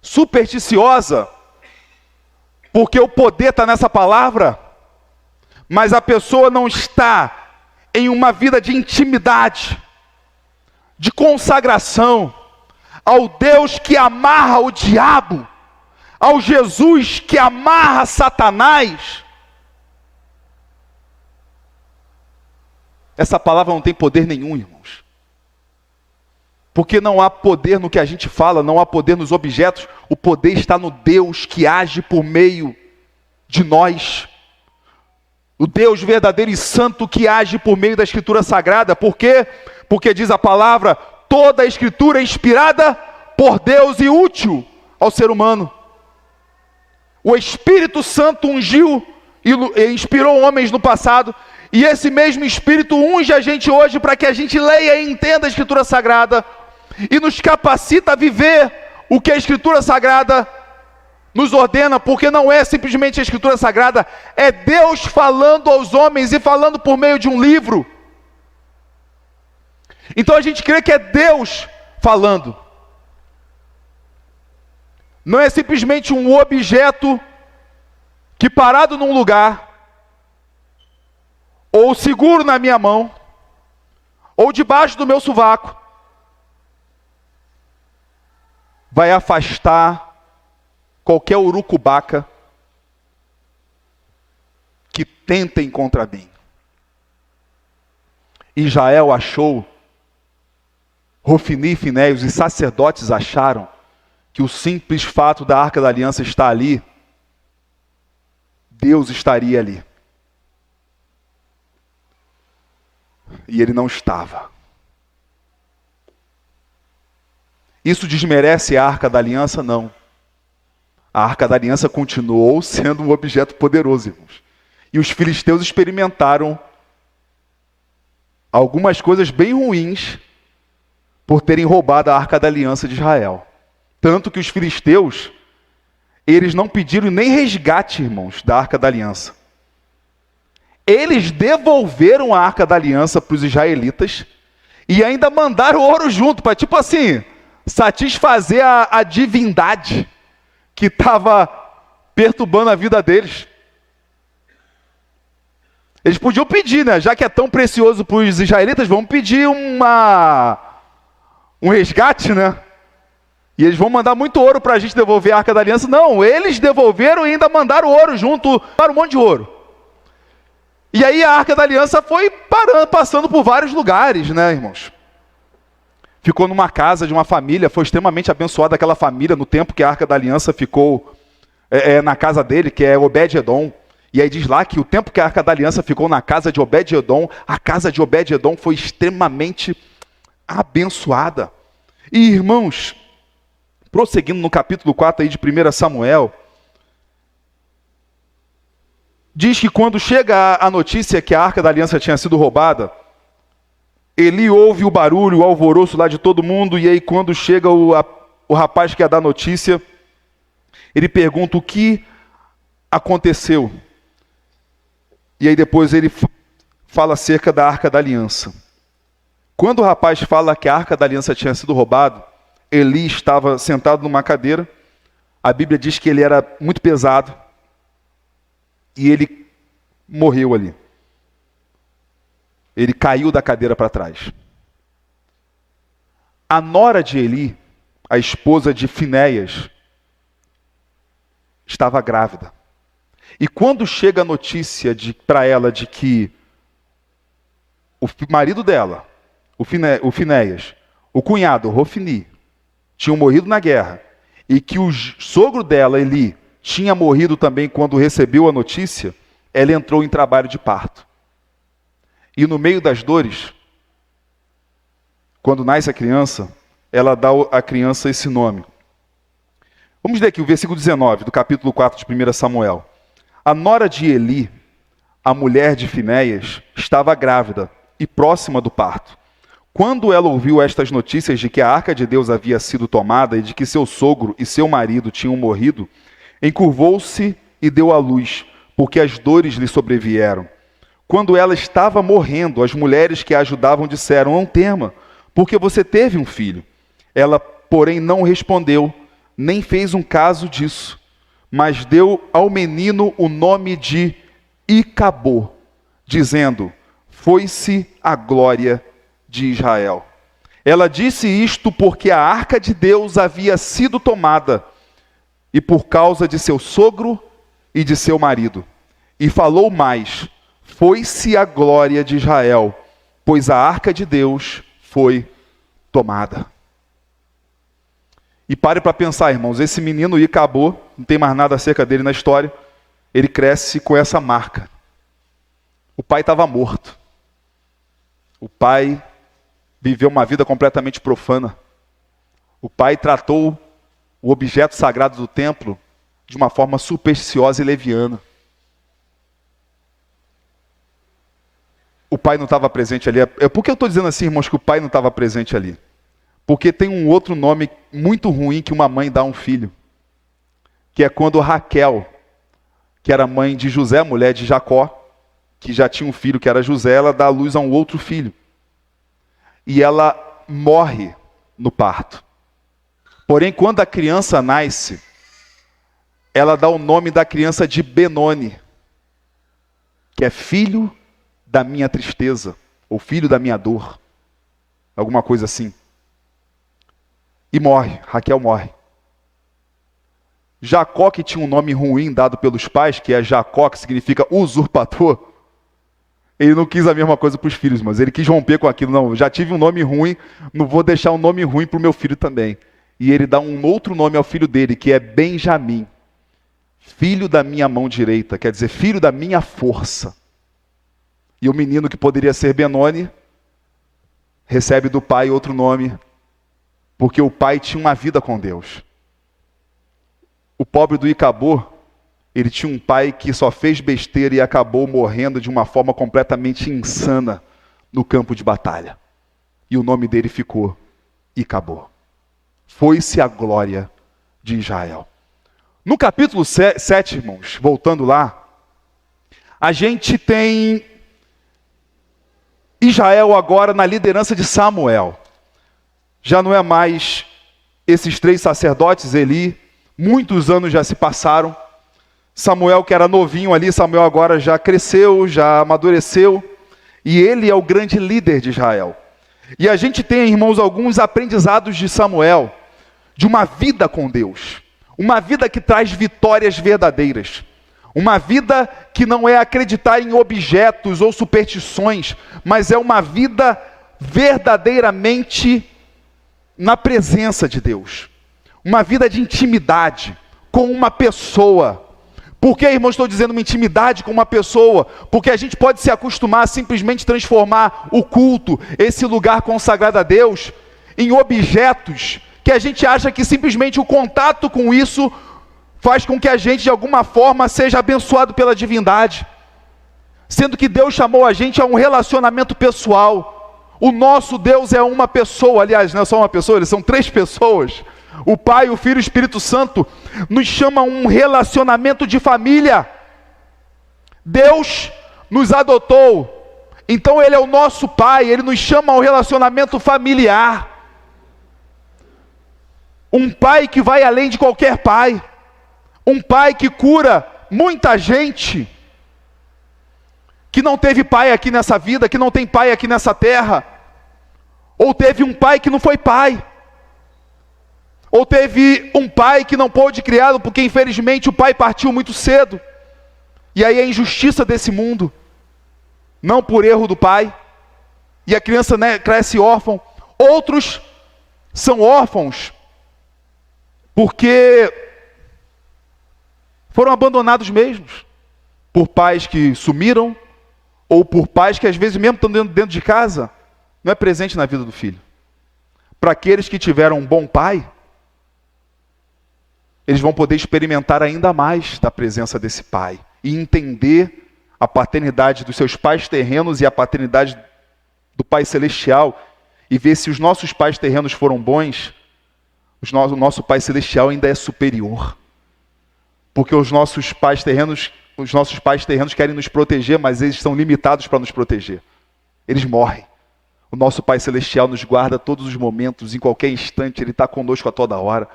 supersticiosa, porque o poder está nessa palavra, mas a pessoa não está em uma vida de intimidade, de consagração ao Deus que amarra o diabo, ao Jesus que amarra Satanás. Essa palavra não tem poder nenhum, irmãos. Porque não há poder no que a gente fala, não há poder nos objetos, o poder está no Deus que age por meio de nós. O Deus verdadeiro e santo que age por meio da Escritura Sagrada. Por quê? Porque diz a palavra, toda a Escritura é inspirada por Deus e útil ao ser humano. O Espírito Santo ungiu e inspirou homens no passado, e esse mesmo Espírito unge a gente hoje para que a gente leia e entenda a Escritura Sagrada, e nos capacita a viver o que a Escritura Sagrada nos ordena, porque não é simplesmente a Escritura Sagrada, é Deus falando aos homens e falando por meio de um livro. Então a gente crê que é Deus falando. Não é simplesmente um objeto que parado num lugar, ou seguro na minha mão, ou debaixo do meu sovaco, vai afastar qualquer urucubaca que tentem contra mim. Israel achou, Hofni e Finéias, os sacerdotes acharam que o simples fato da Arca da Aliança estar ali, Deus estaria ali. E ele não estava. Isso desmerece a Arca da Aliança? Não. A Arca da Aliança continuou sendo um objeto poderoso, irmãos. E os filisteus experimentaram algumas coisas bem ruins por terem roubado a Arca da Aliança de Israel. Tanto que os filisteus, eles não pediram nem resgate, irmãos, da Arca da Aliança. Eles devolveram a Arca da Aliança para os israelitas e ainda mandaram ouro junto, para tipo assim, satisfazer a divindade que estava perturbando a vida deles. Eles podiam pedir, né? Já que é tão precioso para os israelitas, vamos pedir um resgate, né? E eles vão mandar muito ouro para a gente devolver a Arca da Aliança. Não, eles devolveram e ainda mandaram ouro junto, para um monte de ouro. E aí a Arca da Aliança foi passando por vários lugares, né, irmãos? Ficou numa casa de uma família, foi extremamente abençoada aquela família no tempo que a Arca da Aliança ficou na casa dele, que é Obed-Edom. E aí diz lá que o tempo que a Arca da Aliança ficou na casa de Obed-Edom, a casa de Obed-Edom foi extremamente abençoada. E irmãos, prosseguindo no capítulo 4 aí de 1 Samuel, diz que quando chega a notícia que a Arca da Aliança tinha sido roubada, Eli ouve o barulho, o alvoroço lá de todo mundo, e aí quando chega o rapaz que ia dar notícia, ele pergunta o que aconteceu. E aí depois ele fala acerca da Arca da Aliança. Quando o rapaz fala que a Arca da Aliança tinha sido roubada, Eli estava sentado numa cadeira, a Bíblia diz que ele era muito pesado, e ele morreu ali. Ele caiu da cadeira para trás. A nora de Eli, a esposa de Finéias, estava grávida. E quando chega a notícia para ela de que o marido dela, o Finéias, o cunhado, Hofni, tinham morrido na guerra, e que o sogro dela, Eli, tinha morrido também quando recebeu a notícia, ela entrou em trabalho de parto. E no meio das dores, quando nasce a criança, ela dá à criança esse nome. Vamos ler aqui o versículo 19 do capítulo 4 de 1 Samuel. A nora de Eli, a mulher de Finéias, estava grávida e próxima do parto. Quando ela ouviu estas notícias de que a arca de Deus havia sido tomada e de que seu sogro e seu marido tinham morrido, encurvou-se e deu à luz, porque as dores lhe sobrevieram. Quando ela estava morrendo, as mulheres que a ajudavam disseram: não tema, porque você teve um filho. Ela, porém, não respondeu, nem fez um caso disso, mas deu ao menino o nome de Icabô, dizendo: foi-se a glória de Israel. Ela disse isto porque a arca de Deus havia sido tomada, e por causa de seu sogro e de seu marido. E falou mais: foi-se a glória de Israel, pois a arca de Deus foi tomada. E pare para pensar, irmãos, esse menino Icabô, não tem mais nada acerca dele na história, ele cresce com essa marca. O pai estava morto. O pai viveu uma vida completamente profana. O pai tratou o objeto sagrado do templo de uma forma supersticiosa e leviana. O pai não estava presente ali. Por que eu estou dizendo assim, irmãos, que o pai não estava presente ali? Porque tem um outro nome muito ruim que uma mãe dá a um filho, que é quando Raquel, que era mãe de José, mulher de Jacó, que já tinha um filho que era José, ela dá à luz a um outro filho. E ela morre no parto. Porém, quando a criança nasce, ela dá o nome da criança de Benoni, que é filho da minha tristeza, ou filho da minha dor, alguma coisa assim. E morre, Raquel morre. Jacó, que tinha um nome ruim dado pelos pais, que é Jacó, que significa usurpador, ele não quis a mesma coisa para os filhos, mas ele quis romper com aquilo. Não, já tive um nome ruim, não vou deixar um nome ruim para o meu filho também. E ele dá um outro nome ao filho dele, que é Benjamim, filho da minha mão direita, quer dizer, filho da minha força. E o menino que poderia ser Benoni, recebe do pai outro nome, porque o pai tinha uma vida com Deus. O pobre do Icabô, ele tinha um pai que só fez besteira e acabou morrendo de uma forma completamente insana no campo de batalha. E o nome dele ficou Icabô. Foi-se a glória de Israel. No capítulo 7, irmãos, voltando lá, a gente tem Israel agora na liderança de Samuel. Já não é mais esses 3 sacerdotes, Eli, muitos anos já se passaram. Samuel, que era novinho ali, Samuel agora já cresceu, já amadureceu, e ele é o grande líder de Israel. E a gente tem, irmãos, alguns aprendizados de Samuel, de uma vida com Deus, uma vida que traz vitórias verdadeiras, uma vida que não é acreditar em objetos ou superstições, mas é uma vida verdadeiramente na presença de Deus, uma vida de intimidade com uma pessoa. Por que, irmãos, estou dizendo uma intimidade com uma pessoa? Porque a gente pode se acostumar a simplesmente transformar o culto, esse lugar consagrado a Deus, em objetos que a gente acha que simplesmente o contato com isso faz com que a gente de alguma forma seja abençoado pela divindade. Sendo que Deus chamou a gente a um relacionamento pessoal. O nosso Deus é uma pessoa, aliás, não é só uma pessoa, eles são 3 pessoas. O Pai, o Filho e o Espírito Santo nos chama a um relacionamento de família. Deus nos adotou, então Ele é o nosso Pai, Ele nos chama a um relacionamento familiar. Um Pai que vai além de qualquer pai. Um Pai que cura muita gente que não teve pai aqui nessa vida, que não tem pai aqui nessa terra. Ou teve um pai que não foi pai. Ou teve um pai que não pôde criá-lo, porque infelizmente o pai partiu muito cedo. E aí é a injustiça desse mundo. Não por erro do pai. E a criança, né, cresce órfão. Outros são órfãos porque foram abandonados mesmos. Por pais que sumiram, ou por pais que às vezes mesmo estão dentro de casa, não é presente na vida do filho. Para aqueles que tiveram um bom pai, eles vão poder experimentar ainda mais da presença desse pai e entender a paternidade dos seus pais terrenos e a paternidade do Pai Celestial, e ver se os nossos pais terrenos foram bons, o nosso Pai Celestial ainda é superior. Porque os nossos pais terrenos querem nos proteger, mas eles são limitados para nos proteger. Eles morrem. O nosso Pai Celestial nos guarda a todos os momentos, em qualquer instante, Ele está conosco a toda hora.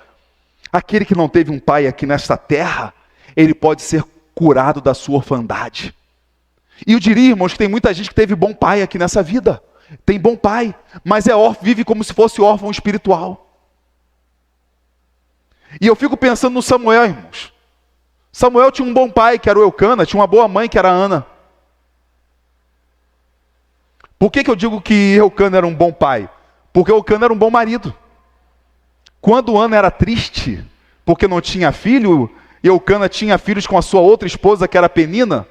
Aquele que não teve um pai aqui nesta terra, ele pode ser curado da sua orfandade. E eu diria, irmãos, que tem muita gente que teve bom pai aqui nessa vida. Tem bom pai, mas é órfão, vive como se fosse órfão espiritual. E eu fico pensando no Samuel, irmãos. Samuel tinha um bom pai, que era o Eucana, tinha uma boa mãe, que era a Ana. Por que eu digo que Eucana era um bom pai? Porque Eucana era um bom marido. Quando Ana era triste, porque não tinha filho, e Eucana tinha filhos com a sua outra esposa, que era Penina,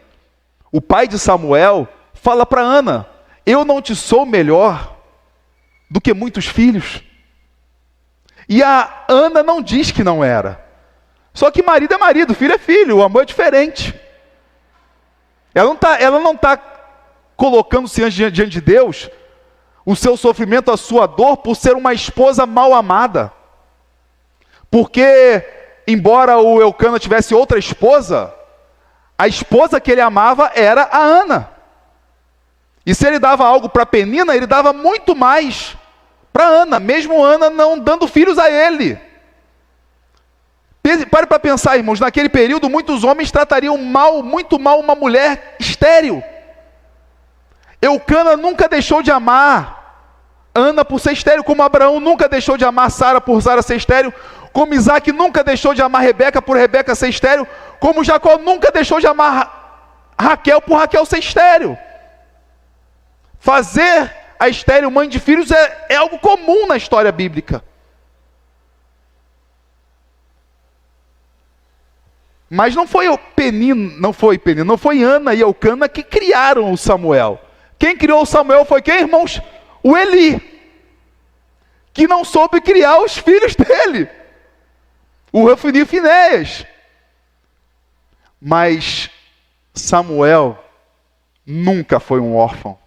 o pai de Samuel fala para Ana: eu não te sou melhor do que muitos filhos. E a Ana não diz que não era. Só que marido é marido, filho é filho, o amor é diferente. Ela não está colocando-se diante de Deus o seu sofrimento, a sua dor, por ser uma esposa mal amada. Porque, embora o Eucana tivesse outra esposa, a esposa que ele amava era a Ana. E se ele dava algo para Penina, ele dava muito mais para Ana, mesmo Ana não dando filhos a ele. Pare para pensar, irmãos, naquele período muitos homens tratariam muito mal uma mulher estéril. Eucana nunca deixou de amar Ana por ser estéril, como Abraão nunca deixou de amar Sara por Sara ser estéril, como Isaac nunca deixou de amar Rebeca por Rebeca ser estéril, como Jacó nunca deixou de amar Raquel por Raquel ser estéril. Fazer a estéril mãe de filhos é algo comum na história bíblica. Mas não foi Ana e Eucana que criaram o Samuel. Quem criou o Samuel foi quem, irmãos? O Eli, que não soube criar os filhos dele, o Hofni e Finéias. Mas Samuel nunca foi um órfão,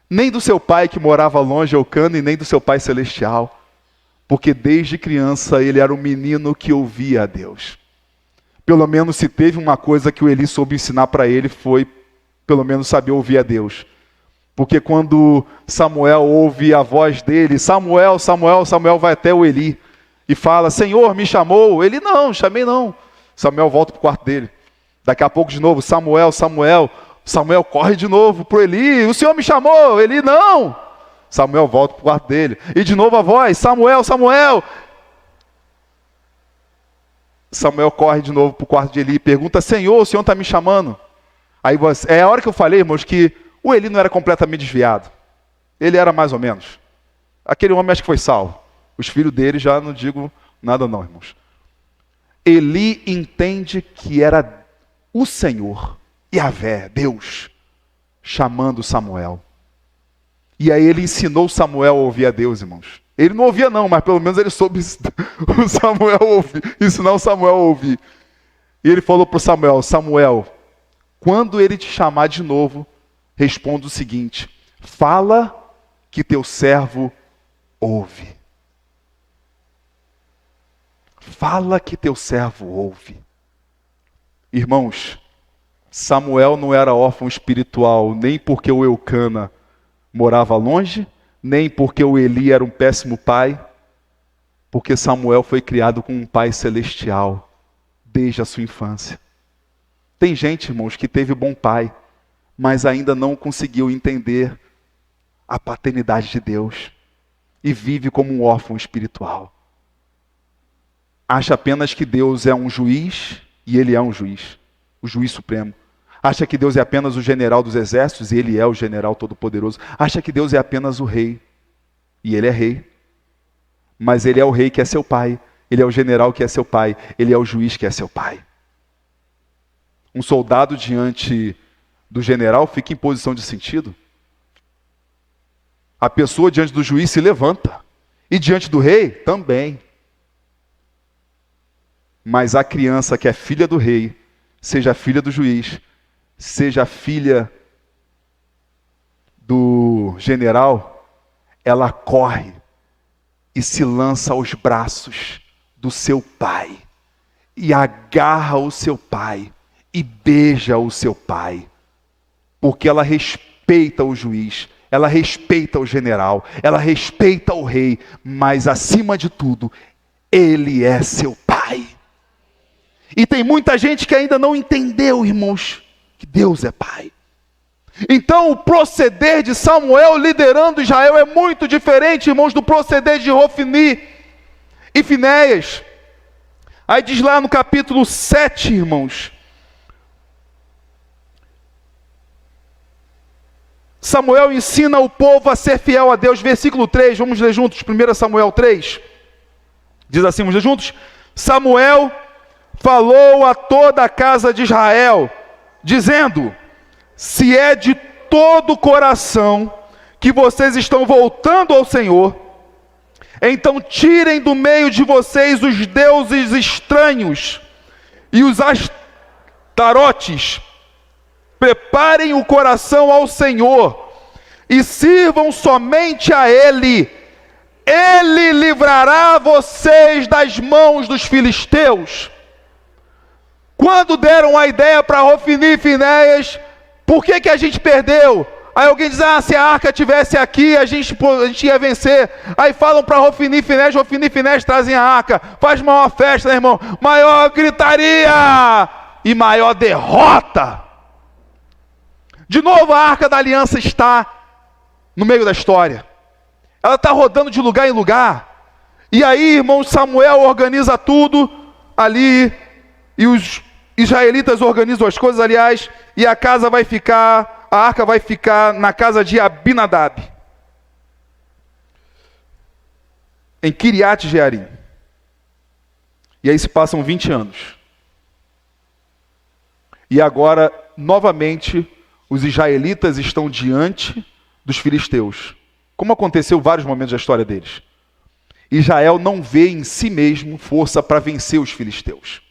nem do seu pai que morava longe, Eucana, e nem do seu pai celestial, porque desde criança ele era um menino que ouvia a Deus. Pelo menos se teve uma coisa que o Eli soube ensinar para ele, foi pelo menos saber ouvir a Deus. Porque quando Samuel ouve a voz dele, Samuel, Samuel, Samuel vai até o Eli e fala, Senhor, me chamou. Ele, não, chamei não. Samuel volta para o quarto dele. Daqui a pouco de novo, Samuel, Samuel. Samuel corre de novo para o Eli, o Senhor me chamou. Eli, não. Samuel volta para o quarto dele. E de novo a voz, Samuel, Samuel. Samuel corre de novo para o quarto de Eli e pergunta, Senhor, o Senhor está me chamando? Aí é a hora que eu falei, irmãos, que o Eli não era completamente desviado. Ele era mais ou menos. Aquele homem acho que foi salvo. Os filhos dele já não digo nada não, irmãos. Eli entende que era o Senhor, Yahvé, Deus, chamando Samuel. E aí ele ensinou Samuel a ouvir a Deus, irmãos. Ele não ouvia não, mas pelo menos ele soube o Samuel ouvir, ensinar o Samuel a ouvir. E ele falou para o Samuel, Samuel, quando ele te chamar de novo, responda o seguinte, fala que teu servo ouve. Fala que teu servo ouve. Irmãos, Samuel não era órfão espiritual, nem porque o Eucana morava longe, nem porque o Eli era um péssimo pai, porque Samuel foi criado com um pai celestial, desde a sua infância. Tem gente, irmãos, que teve bom pai, mas ainda não conseguiu entender a paternidade de Deus, e vive como um órfão espiritual. Acha apenas que Deus é um juiz, e Ele é um juiz, o juiz supremo. Acha que Deus é apenas o general dos exércitos, e Ele é o general todo-poderoso. Acha que Deus é apenas o rei, e Ele é rei. Mas Ele é o rei que é seu pai, Ele é o general que é seu pai, Ele é o juiz que é seu pai. Um soldado diante do general fica em posição de sentido. A pessoa diante do juiz se levanta, e diante do rei também. Mas a criança que é filha do rei, seja filha do juiz, seja filha do general, ela corre e se lança aos braços do seu pai, e agarra o seu pai, e beija o seu pai, porque ela respeita o juiz, ela respeita o general, ela respeita o rei, mas acima de tudo, ele é seu pai. E tem muita gente que ainda não entendeu, irmãos, que Deus é pai. Então o proceder de Samuel liderando Israel é muito diferente, irmãos, do proceder de Hofni e Finéias. Aí diz lá no capítulo 7, irmãos, Samuel ensina o povo a ser fiel a Deus. Versículo 3, vamos ler juntos, 1 Samuel 3. Diz assim, vamos ler juntos. Samuel falou a toda a casa de Israel, dizendo, se é de todo o coração que vocês estão voltando ao Senhor, então tirem do meio de vocês os deuses estranhos e os astarotes. Preparem o coração ao Senhor e sirvam somente a Ele. Ele livrará vocês das mãos dos filisteus. Quando deram a ideia para Hofni e Finéias, por que a gente perdeu? Aí alguém diz, se a arca estivesse aqui, a gente ia vencer. Aí falam para Hofni e Finéias trazem a arca. Faz maior festa, né, irmão? Maior gritaria e maior derrota. De novo a arca da aliança está no meio da história. Ela está rodando de lugar em lugar. E aí, irmão, Samuel organiza tudo ali, e os israelitas organizam as coisas, aliás, e a arca vai ficar na casa de Abinadab, em Kiriat Jearim. E aí se passam 20 anos. E agora, novamente, os israelitas estão diante dos filisteus, como aconteceu em vários momentos da história deles. Israel não vê em si mesmo força para vencer os filisteus.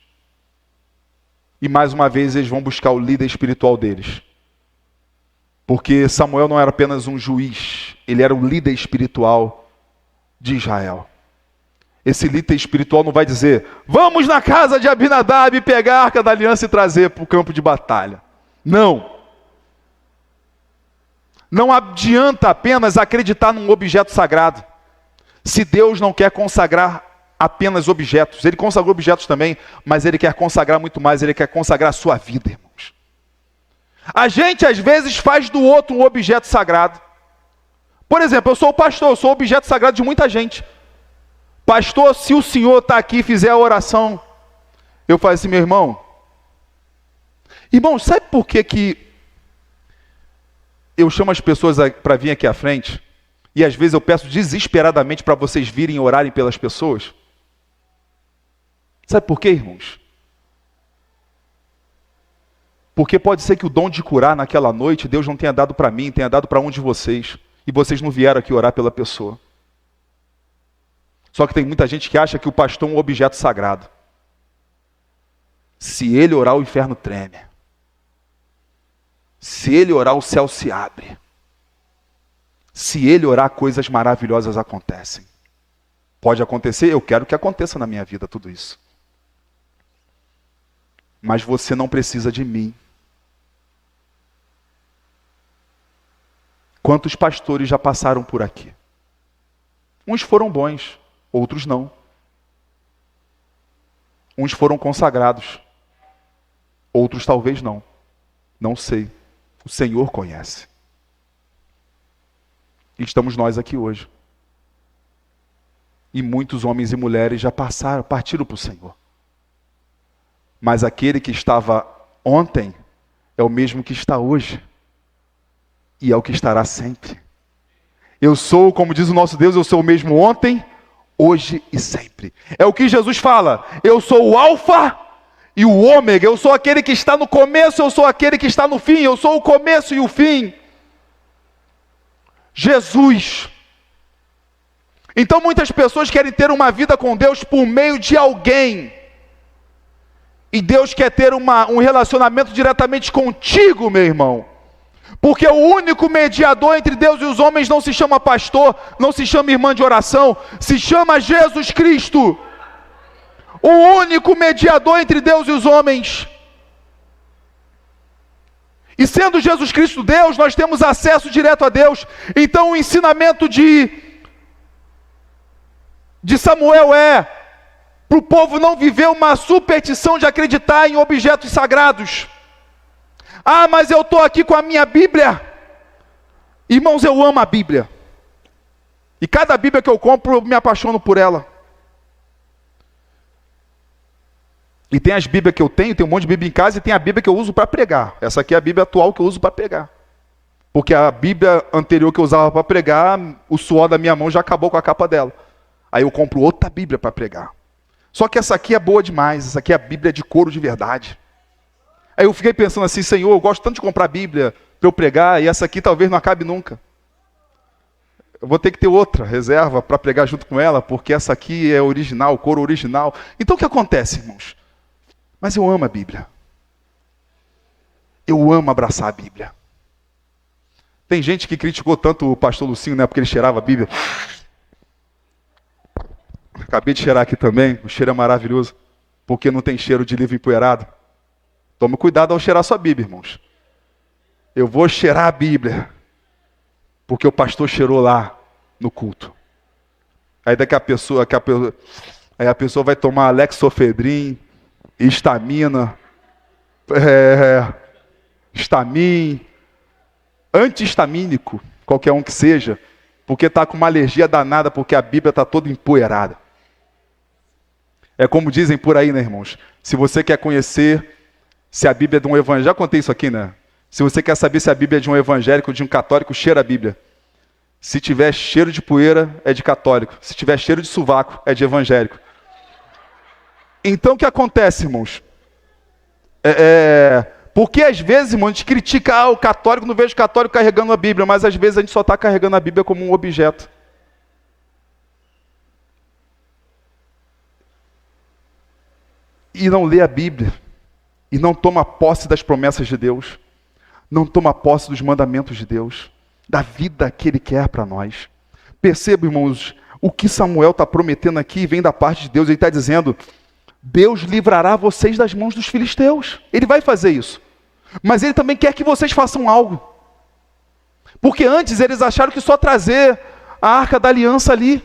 E mais uma vez eles vão buscar o líder espiritual deles. Porque Samuel não era apenas um juiz, ele era o líder espiritual de Israel. Esse líder espiritual não vai dizer, vamos na casa de Abinadab pegar a arca da aliança e trazer para o campo de batalha. Não. Não adianta apenas acreditar num objeto sagrado. Se Deus não quer consagrar apenas objetos, Ele consagrou objetos também, mas Ele quer consagrar muito mais, Ele quer consagrar a sua vida, irmãos. A gente às vezes faz do outro um objeto sagrado. Por exemplo, eu sou o pastor, eu sou o objeto sagrado de muita gente. Pastor, se o senhor está aqui e fizer a oração, eu falo assim, meu irmão, sabe por que eu chamo as pessoas para vir aqui à frente? E às vezes eu peço desesperadamente para vocês virem e orarem pelas pessoas? Sabe por quê, irmãos? Porque pode ser que o dom de curar naquela noite, Deus não tenha dado para mim, tenha dado para um de vocês, e vocês não vieram aqui orar pela pessoa. Só que tem muita gente que acha que o pastor é um objeto sagrado. Se ele orar, o inferno treme. Se ele orar, o céu se abre. Se ele orar, coisas maravilhosas acontecem. Pode acontecer, eu quero que aconteça na minha vida tudo isso. Mas você não precisa de mim. Quantos pastores já passaram por aqui? Uns foram bons, outros não. Uns foram consagrados, outros talvez não. Não sei. O Senhor conhece. E estamos nós aqui hoje. E muitos homens e mulheres já partiram para o Senhor. Mas aquele que estava ontem é o mesmo que está hoje. E é o que estará sempre. Eu sou, como diz o nosso Deus, eu sou o mesmo ontem, hoje e sempre. É o que Jesus fala. Eu sou o Alfa e o Ômega. Eu sou aquele que está no começo, eu sou aquele que está no fim. Eu sou o começo e o fim. Jesus. Então muitas pessoas querem ter uma vida com Deus por meio de alguém. E Deus quer ter um relacionamento diretamente contigo, meu irmão. Porque o único mediador entre Deus e os homens não se chama pastor, não se chama irmã de oração, se chama Jesus Cristo. O único mediador entre Deus e os homens. E sendo Jesus Cristo Deus, nós temos acesso direto a Deus. Então o ensinamento de Samuel para o povo não viver uma superstição de acreditar em objetos sagrados. Ah, mas eu estou aqui com a minha Bíblia. Irmãos, eu amo a Bíblia. E cada Bíblia que eu compro, eu me apaixono por ela. E tem as Bíblias que eu tenho, tem um monte de Bíblia em casa, e tem a Bíblia que eu uso para pregar. Essa aqui é a Bíblia atual que eu uso para pregar. Porque a Bíblia anterior que eu usava para pregar, o suor da minha mão já acabou com a capa dela. Aí eu compro outra Bíblia para pregar. Só que essa aqui é boa demais, essa aqui é a Bíblia de couro de verdade. Aí eu fiquei pensando assim, Senhor, eu gosto tanto de comprar a Bíblia para eu pregar, e essa aqui talvez não acabe nunca. Eu vou ter que ter outra reserva para pregar junto com ela, porque essa aqui é original, couro original. Então o que acontece, irmãos? Mas eu amo a Bíblia. Eu amo abraçar a Bíblia. Tem gente que criticou tanto o pastor Lucinho, né, porque ele cheirava a Bíblia. Acabei de cheirar aqui também, o cheiro é maravilhoso, porque não tem cheiro de livro empoeirado. Tome cuidado ao cheirar sua Bíblia, irmãos. Eu vou cheirar a Bíblia, porque o pastor cheirou lá no culto. Aí daqui a pessoa vai tomar Lexofedrin, histamina, estamin, antihistamínico, qualquer um que seja, porque está com uma alergia danada, porque a Bíblia está toda empoeirada. É como dizem por aí, né, irmãos? Se você quer conhecer se a Bíblia é de um evangélico... Já contei isso aqui, né? Se você quer saber se a Bíblia é de um evangélico ou de um católico, cheira a Bíblia. Se tiver cheiro de poeira, é de católico. Se tiver cheiro de sovaco, é de evangélico. Então, o que acontece, irmãos? Porque às vezes, irmão, a gente critica o católico, não vejo o católico carregando a Bíblia, mas às vezes a gente só está carregando a Bíblia como um objeto. E não lê a Bíblia, e não toma posse das promessas de Deus, não toma posse dos mandamentos de Deus, da vida que Ele quer para nós. Perceba, irmãos, o que Samuel está prometendo aqui vem da parte de Deus. Ele está dizendo: Deus livrará vocês das mãos dos filisteus. Ele vai fazer isso. Mas Ele também quer que vocês façam algo. Porque antes eles acharam que só trazer a Arca da Aliança ali,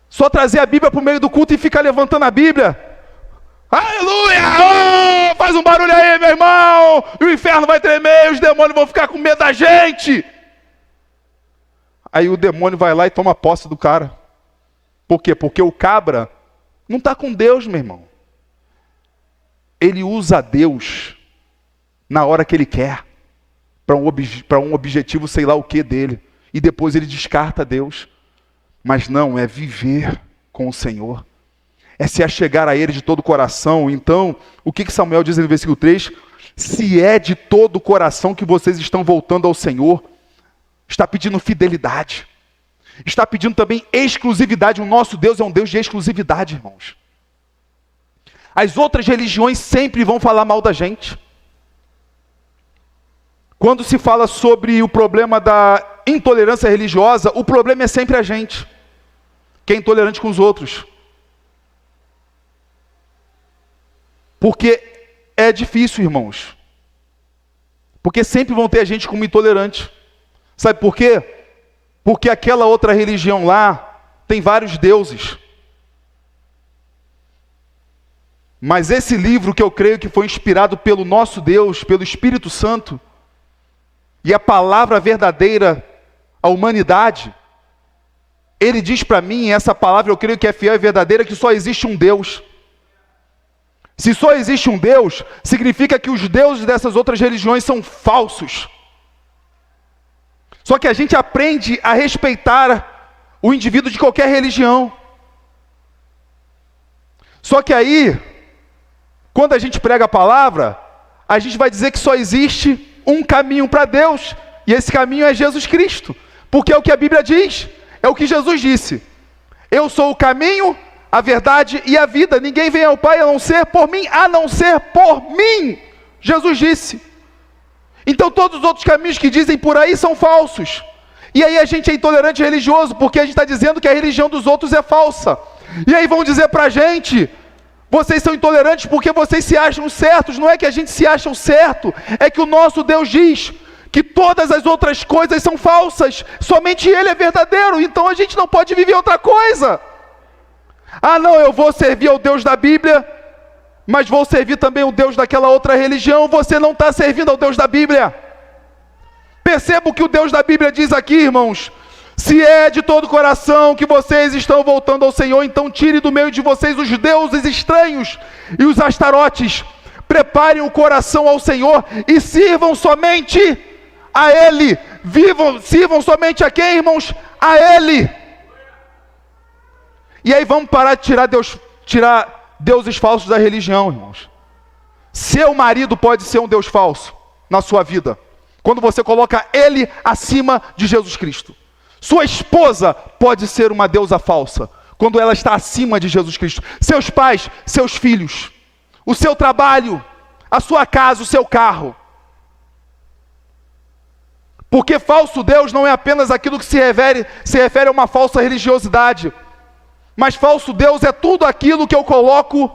só trazer a Bíblia para o meio do culto e ficar levantando a Bíblia. Aleluia! Oh, faz um barulho aí, meu irmão! E o inferno vai tremer, os demônios vão ficar com medo da gente. Aí o demônio vai lá e toma posse do cara. Por quê? Porque o cabra não está com Deus, meu irmão. Ele usa Deus na hora que ele quer, para um objetivo sei lá o que dele. E depois ele descarta Deus. Mas não, é viver com o Senhor. É se achegar a Ele de todo o coração. Então, o que Samuel diz no versículo 3? Se é de todo o coração que vocês estão voltando ao Senhor, está pedindo fidelidade. Está pedindo também exclusividade. O nosso Deus é um Deus de exclusividade, irmãos. As outras religiões sempre vão falar mal da gente. Quando se fala sobre o problema da intolerância religiosa, o problema é sempre a gente, que é intolerante com os outros. Porque é difícil, irmãos. Porque sempre vão ter gente como intolerante. Sabe por quê? Porque aquela outra religião lá tem vários deuses. Mas esse livro que eu creio que foi inspirado pelo nosso Deus, pelo Espírito Santo, e a palavra verdadeira à humanidade, ele diz para mim, essa palavra eu creio que é fiel e verdadeira, que só existe um Deus. Se só existe um Deus, significa que os deuses dessas outras religiões são falsos. Só que a gente aprende a respeitar o indivíduo de qualquer religião. Só que aí, quando a gente prega a palavra, a gente vai dizer que só existe um caminho para Deus, e esse caminho é Jesus Cristo, porque é o que a Bíblia diz, é o que Jesus disse: eu sou o caminho, a verdade e a vida, ninguém vem ao Pai a não ser por mim, Jesus disse. Então todos os outros caminhos que dizem por aí são falsos, e aí a gente é intolerante religioso, porque a gente está dizendo que a religião dos outros é falsa, e aí vão dizer para a gente: vocês são intolerantes porque vocês se acham certos. Não é que a gente se acha certo, é que o nosso Deus diz que todas as outras coisas são falsas, somente Ele é verdadeiro, então a gente não pode viver outra coisa. Ah não, eu vou servir ao Deus da Bíblia, mas vou servir também o Deus daquela outra religião. Você não está servindo ao Deus da Bíblia. Perceba o que o Deus da Bíblia diz aqui, irmãos: se é de todo o coração que vocês estão voltando ao Senhor, então tire do meio de vocês os deuses estranhos e os astarotes. Preparem o coração ao Senhor e sirvam somente a Ele. Sirvam somente a quem, irmãos? A Ele. E aí vamos parar de tirar deuses falsos da religião, irmãos. Seu marido pode ser um Deus falso na sua vida, quando você coloca Ele acima de Jesus Cristo. Sua esposa pode ser uma deusa falsa, quando ela está acima de Jesus Cristo. Seus pais, seus filhos, o seu trabalho, a sua casa, o seu carro. Porque falso Deus não é apenas aquilo que se refere a uma falsa religiosidade, mas falso Deus é tudo aquilo que eu coloco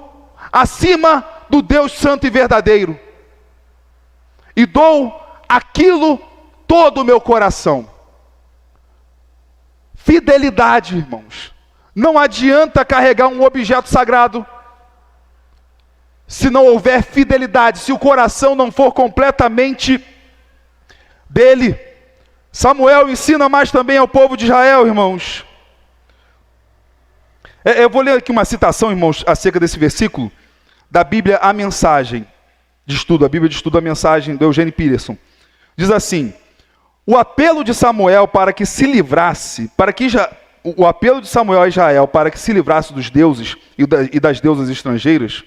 acima do Deus santo e verdadeiro, e dou aquilo todo o meu coração. Fidelidade, irmãos. Não adianta carregar um objeto sagrado se não houver fidelidade, se o coração não for completamente dele. Samuel ensina mais também ao povo de Israel, irmãos. Eu vou ler aqui uma citação, irmãos, acerca desse versículo, da Bíblia A Mensagem de Estudo, a Bíblia de Estudo A Mensagem, do Eugene Peterson. Diz assim: o apelo de Samuel para que se livrasse, o apelo de Samuel a Israel para que se livrasse dos deuses e das deusas estrangeiras,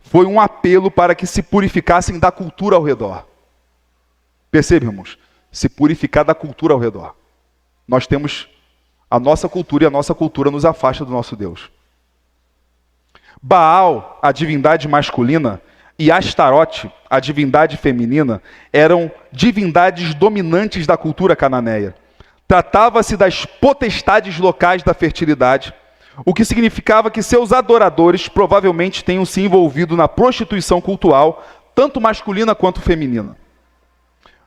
foi um apelo para que se purificassem da cultura ao redor. Percebe, irmãos? Se purificar da cultura ao redor. Nós temos a nossa cultura e a nossa cultura nos afasta do nosso Deus. Baal, a divindade masculina, e Astarote, a divindade feminina, eram divindades dominantes da cultura cananeia. Tratava-se das potestades locais da fertilidade, o que significava que seus adoradores provavelmente tenham se envolvido na prostituição cultural, tanto masculina quanto feminina.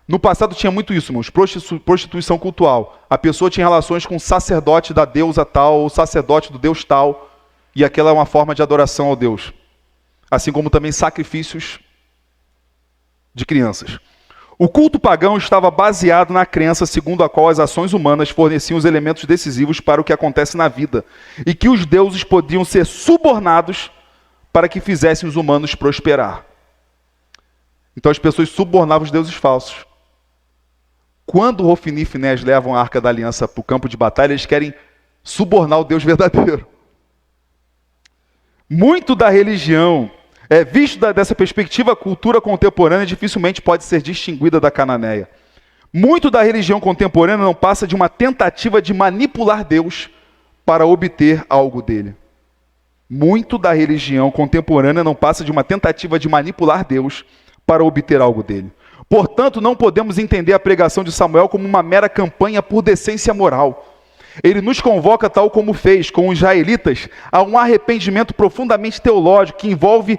No passado tinha muito isso, irmãos, prostituição cultural. A pessoa tinha relações com o sacerdote da deusa tal, ou sacerdote do deus tal, e aquela é uma forma de adoração ao Deus. Assim como também sacrifícios de crianças. O culto pagão estava baseado na crença segundo a qual as ações humanas forneciam os elementos decisivos para o que acontece na vida, e que os deuses podiam ser subornados para que fizessem os humanos prosperar. Então as pessoas subornavam os deuses falsos. Quando Hofni e Finés levam a Arca da Aliança para o campo de batalha, eles querem subornar o Deus verdadeiro. Muito da religião, visto dessa perspectiva, a cultura contemporânea dificilmente pode ser distinguida da cananeia. Muito da religião contemporânea não passa de uma tentativa de manipular Deus para obter algo dele. Muito da religião contemporânea não passa de uma tentativa de manipular Deus para obter algo dele. Portanto, não podemos entender a pregação de Samuel como uma mera campanha por decência moral. Ele nos convoca, tal como fez com os israelitas, a um arrependimento profundamente teológico que envolve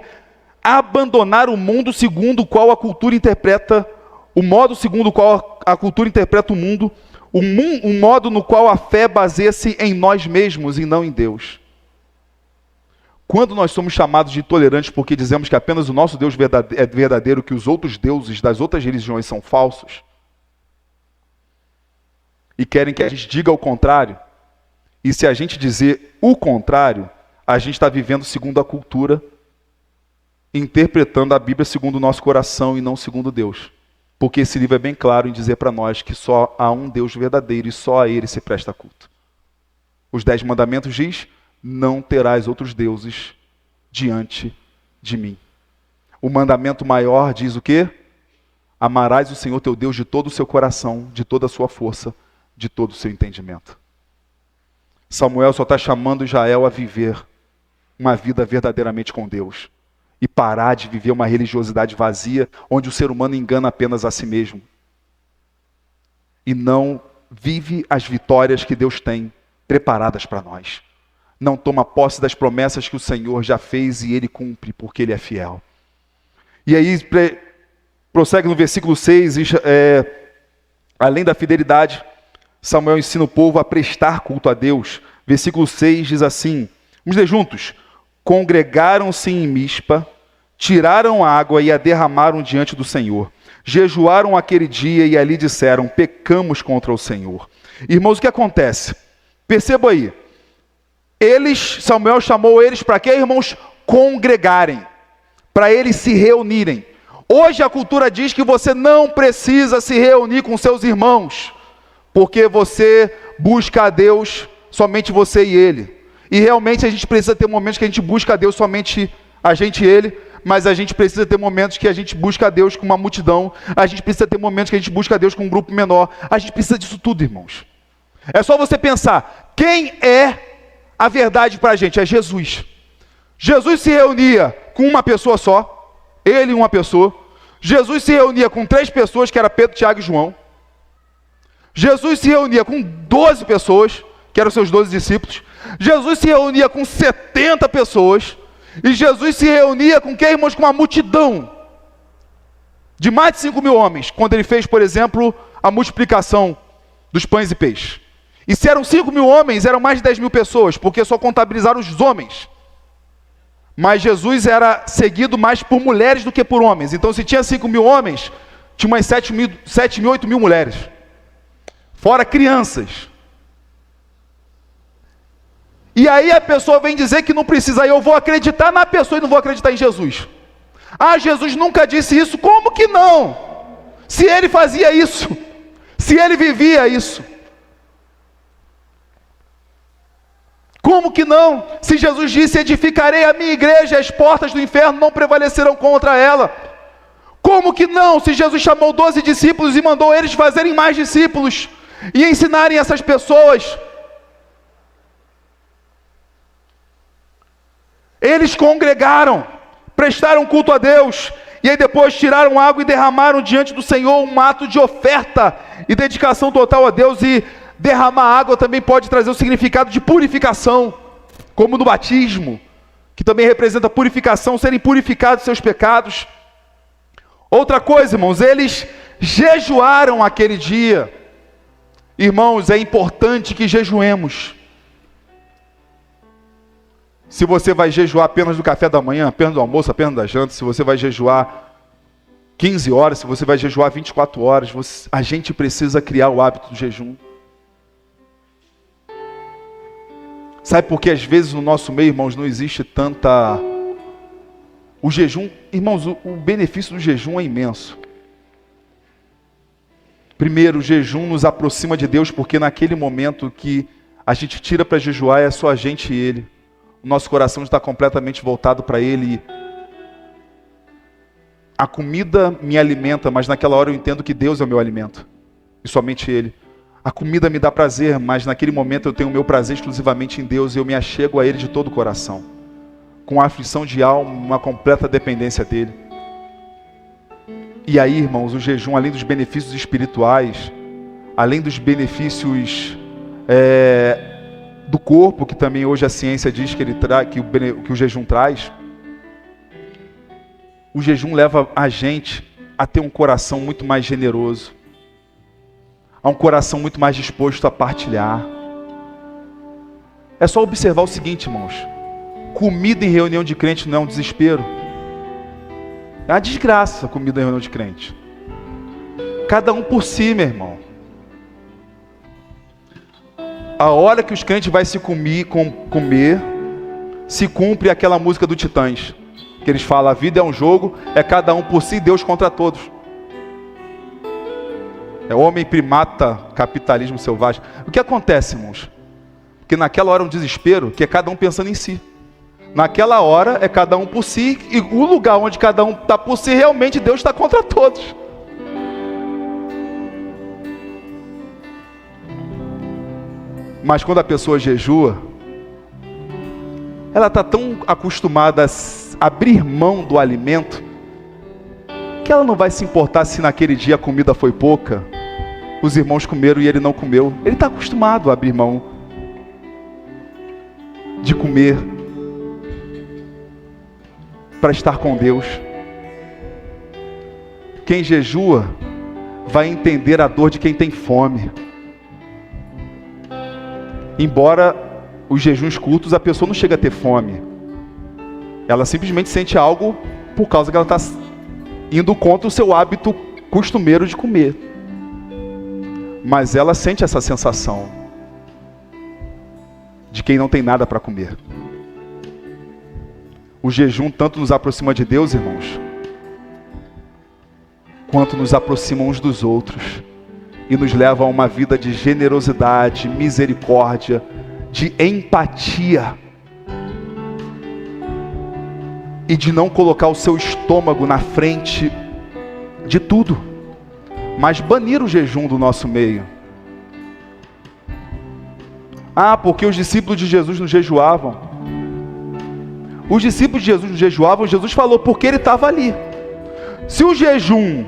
abandonar o mundo segundo o qual a cultura interpreta, o modo segundo o qual a cultura interpreta o mundo, um modo no qual a fé baseia-se em nós mesmos e não em Deus. Quando nós somos chamados de intolerantes porque dizemos que apenas o nosso Deus é verdadeiro, que os outros deuses das outras religiões são falsos, e querem que a gente diga o contrário, e se a gente dizer o contrário, a gente está vivendo segundo a cultura, interpretando a Bíblia segundo o nosso coração e não segundo Deus. Porque esse livro é bem claro em dizer para nós que só há um Deus verdadeiro e só a Ele se presta culto. Os 10 mandamentos diz: não terás outros deuses diante de mim. O mandamento maior diz o quê? Amarás o Senhor teu Deus de todo o seu coração, de toda a sua força, de todo o seu entendimento. Samuel só está chamando Israel a viver uma vida verdadeiramente com Deus e parar de viver uma religiosidade vazia, onde o ser humano engana apenas a si mesmo e não vive as vitórias que Deus tem preparadas para nós. Não toma posse das promessas que o Senhor já fez e Ele cumpre, porque Ele é fiel. E aí prossegue no versículo 6, além da fidelidade, Samuel ensina o povo a prestar culto a Deus. Versículo 6 diz assim, vamos ler juntos: congregaram-se em Mispa, tiraram água e a derramaram diante do Senhor. Jejuaram aquele dia e ali disseram: pecamos contra o Senhor. Irmãos, o que acontece? Perceba aí. Samuel chamou eles para quê, irmãos? Congregarem. Para eles se reunirem. Hoje a cultura diz que você não precisa se reunir com seus irmãos, porque você busca a Deus, somente você e Ele. E realmente a gente precisa ter momentos que a gente busca a Deus somente a gente e Ele, mas a gente precisa ter momentos que a gente busca a Deus com uma multidão, a gente precisa ter momentos que a gente busca a Deus com um grupo menor, a gente precisa disso tudo, irmãos. É só você pensar, quem é a verdade para a gente? É Jesus. Jesus se reunia com uma pessoa só, Ele e uma pessoa. Jesus se reunia com 3 pessoas, que era Pedro, Tiago e João. Jesus se reunia com 12 pessoas, que eram seus 12 discípulos. Jesus se reunia com 70 pessoas. E Jesus se reunia com quem, irmãos? Com uma multidão de mais de 5 mil homens, quando ele fez, por exemplo, a multiplicação dos pães e peixes. E se eram 5 mil homens, eram mais de 10 mil pessoas, porque só contabilizaram os homens. Mas Jesus era seguido mais por mulheres do que por homens. Então, se tinha 5 mil homens, tinha umas 7 mil, 8 mil mulheres. Fora crianças. E aí a pessoa vem dizer que não precisa, aí eu vou acreditar na pessoa e não vou acreditar em Jesus. Ah, Jesus nunca disse isso. Como que não? Se ele fazia isso, se ele vivia isso. Como que não? Se Jesus disse, edificarei a minha igreja, as portas do inferno não prevalecerão contra ela. Como que não? Se Jesus chamou 12 discípulos e mandou eles fazerem mais discípulos e ensinarem essas pessoas. Eles congregaram, prestaram culto a Deus, e aí depois tiraram água e derramaram diante do Senhor um ato de oferta e dedicação total a Deus. E derramar água também pode trazer o significado de purificação, como no batismo, que também representa purificação, serem purificados seus pecados. Outra coisa, irmãos, eles jejuaram aquele dia. Irmãos, é importante que jejuemos. Se você vai jejuar apenas do café da manhã, apenas do almoço, apenas da janta, se você vai jejuar 15 horas, se você vai jejuar 24 horas, a gente precisa criar o hábito do jejum. Sabe por que às vezes no nosso meio, irmãos, não existe tanta... O jejum, irmãos, o benefício do jejum é imenso. Primeiro, o jejum nos aproxima de Deus, porque naquele momento que a gente tira para jejuar, é só a gente e Ele. O nosso coração está completamente voltado para Ele. A comida me alimenta, mas naquela hora eu entendo que Deus é o meu alimento. E somente Ele. A comida me dá prazer, mas naquele momento eu tenho o meu prazer exclusivamente em Deus e eu me achego a Ele de todo o coração. Com a aflição de alma, uma completa dependência dEle. E aí, irmãos, o jejum, além dos benefícios espirituais, além dos benefícios do corpo, que também hoje a ciência diz que o jejum traz, o jejum leva a gente a ter um coração muito mais generoso, a um coração muito mais disposto a partilhar. É só observar o seguinte, irmãos: comida em reunião de crente não é um desespero. É uma desgraça comida em reunião de crente. Cada um por si, meu irmão. A hora que os crentes vão se comer, se cumpre aquela música do Titãs, que eles falam: a vida é um jogo, é cada um por si, Deus contra todos. É homem, primata, capitalismo selvagem. O que acontece, irmãos? Porque naquela hora é um desespero, que é cada um pensando em si. Naquela hora é cada um por si, e o lugar onde cada um está por si, realmente Deus está contra todos. Mas quando a pessoa jejua, ela está tão acostumada a abrir mão do alimento, que ela não vai se importar se naquele dia a comida foi pouca, os irmãos comeram e ele não comeu. Ele está acostumado a abrir mão de comer para estar com Deus. Quem jejua vai entender a dor de quem tem fome. Embora os jejuns curtos, a pessoa não chega a ter fome. Ela simplesmente sente algo por causa que ela está indo contra o seu hábito costumeiro de comer. Mas ela sente essa sensação de quem não tem nada para comer. O jejum tanto nos aproxima de Deus, irmãos, quanto nos aproxima uns dos outros e nos leva a uma vida de generosidade, misericórdia, de empatia e de não colocar o seu estômago na frente de tudo, mas banir o jejum do nosso meio. Ah, porque os discípulos de Jesus não jejuavam. Os discípulos de Jesus não jejuavam, Jesus falou porque ele estava ali. Se o jejum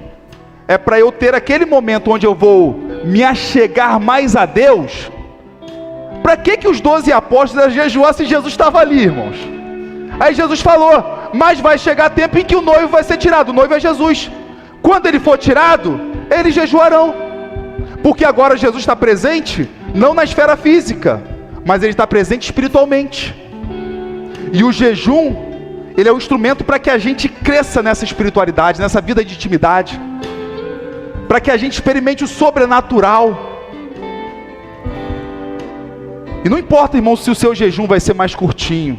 é para eu ter aquele momento onde eu vou me achegar mais a Deus, para que os 12 apóstolos jejuaram se Jesus estava ali, irmãos? Aí Jesus falou: mas vai chegar tempo em que o noivo vai ser tirado. O noivo é Jesus. Quando ele for tirado, eles jejuarão. Porque agora Jesus está presente, não na esfera física, mas ele está presente espiritualmente. E o jejum, ele é um instrumento para que a gente cresça nessa espiritualidade, nessa vida de intimidade, para que a gente experimente o sobrenatural. E não importa, irmão, se o seu jejum vai ser mais curtinho.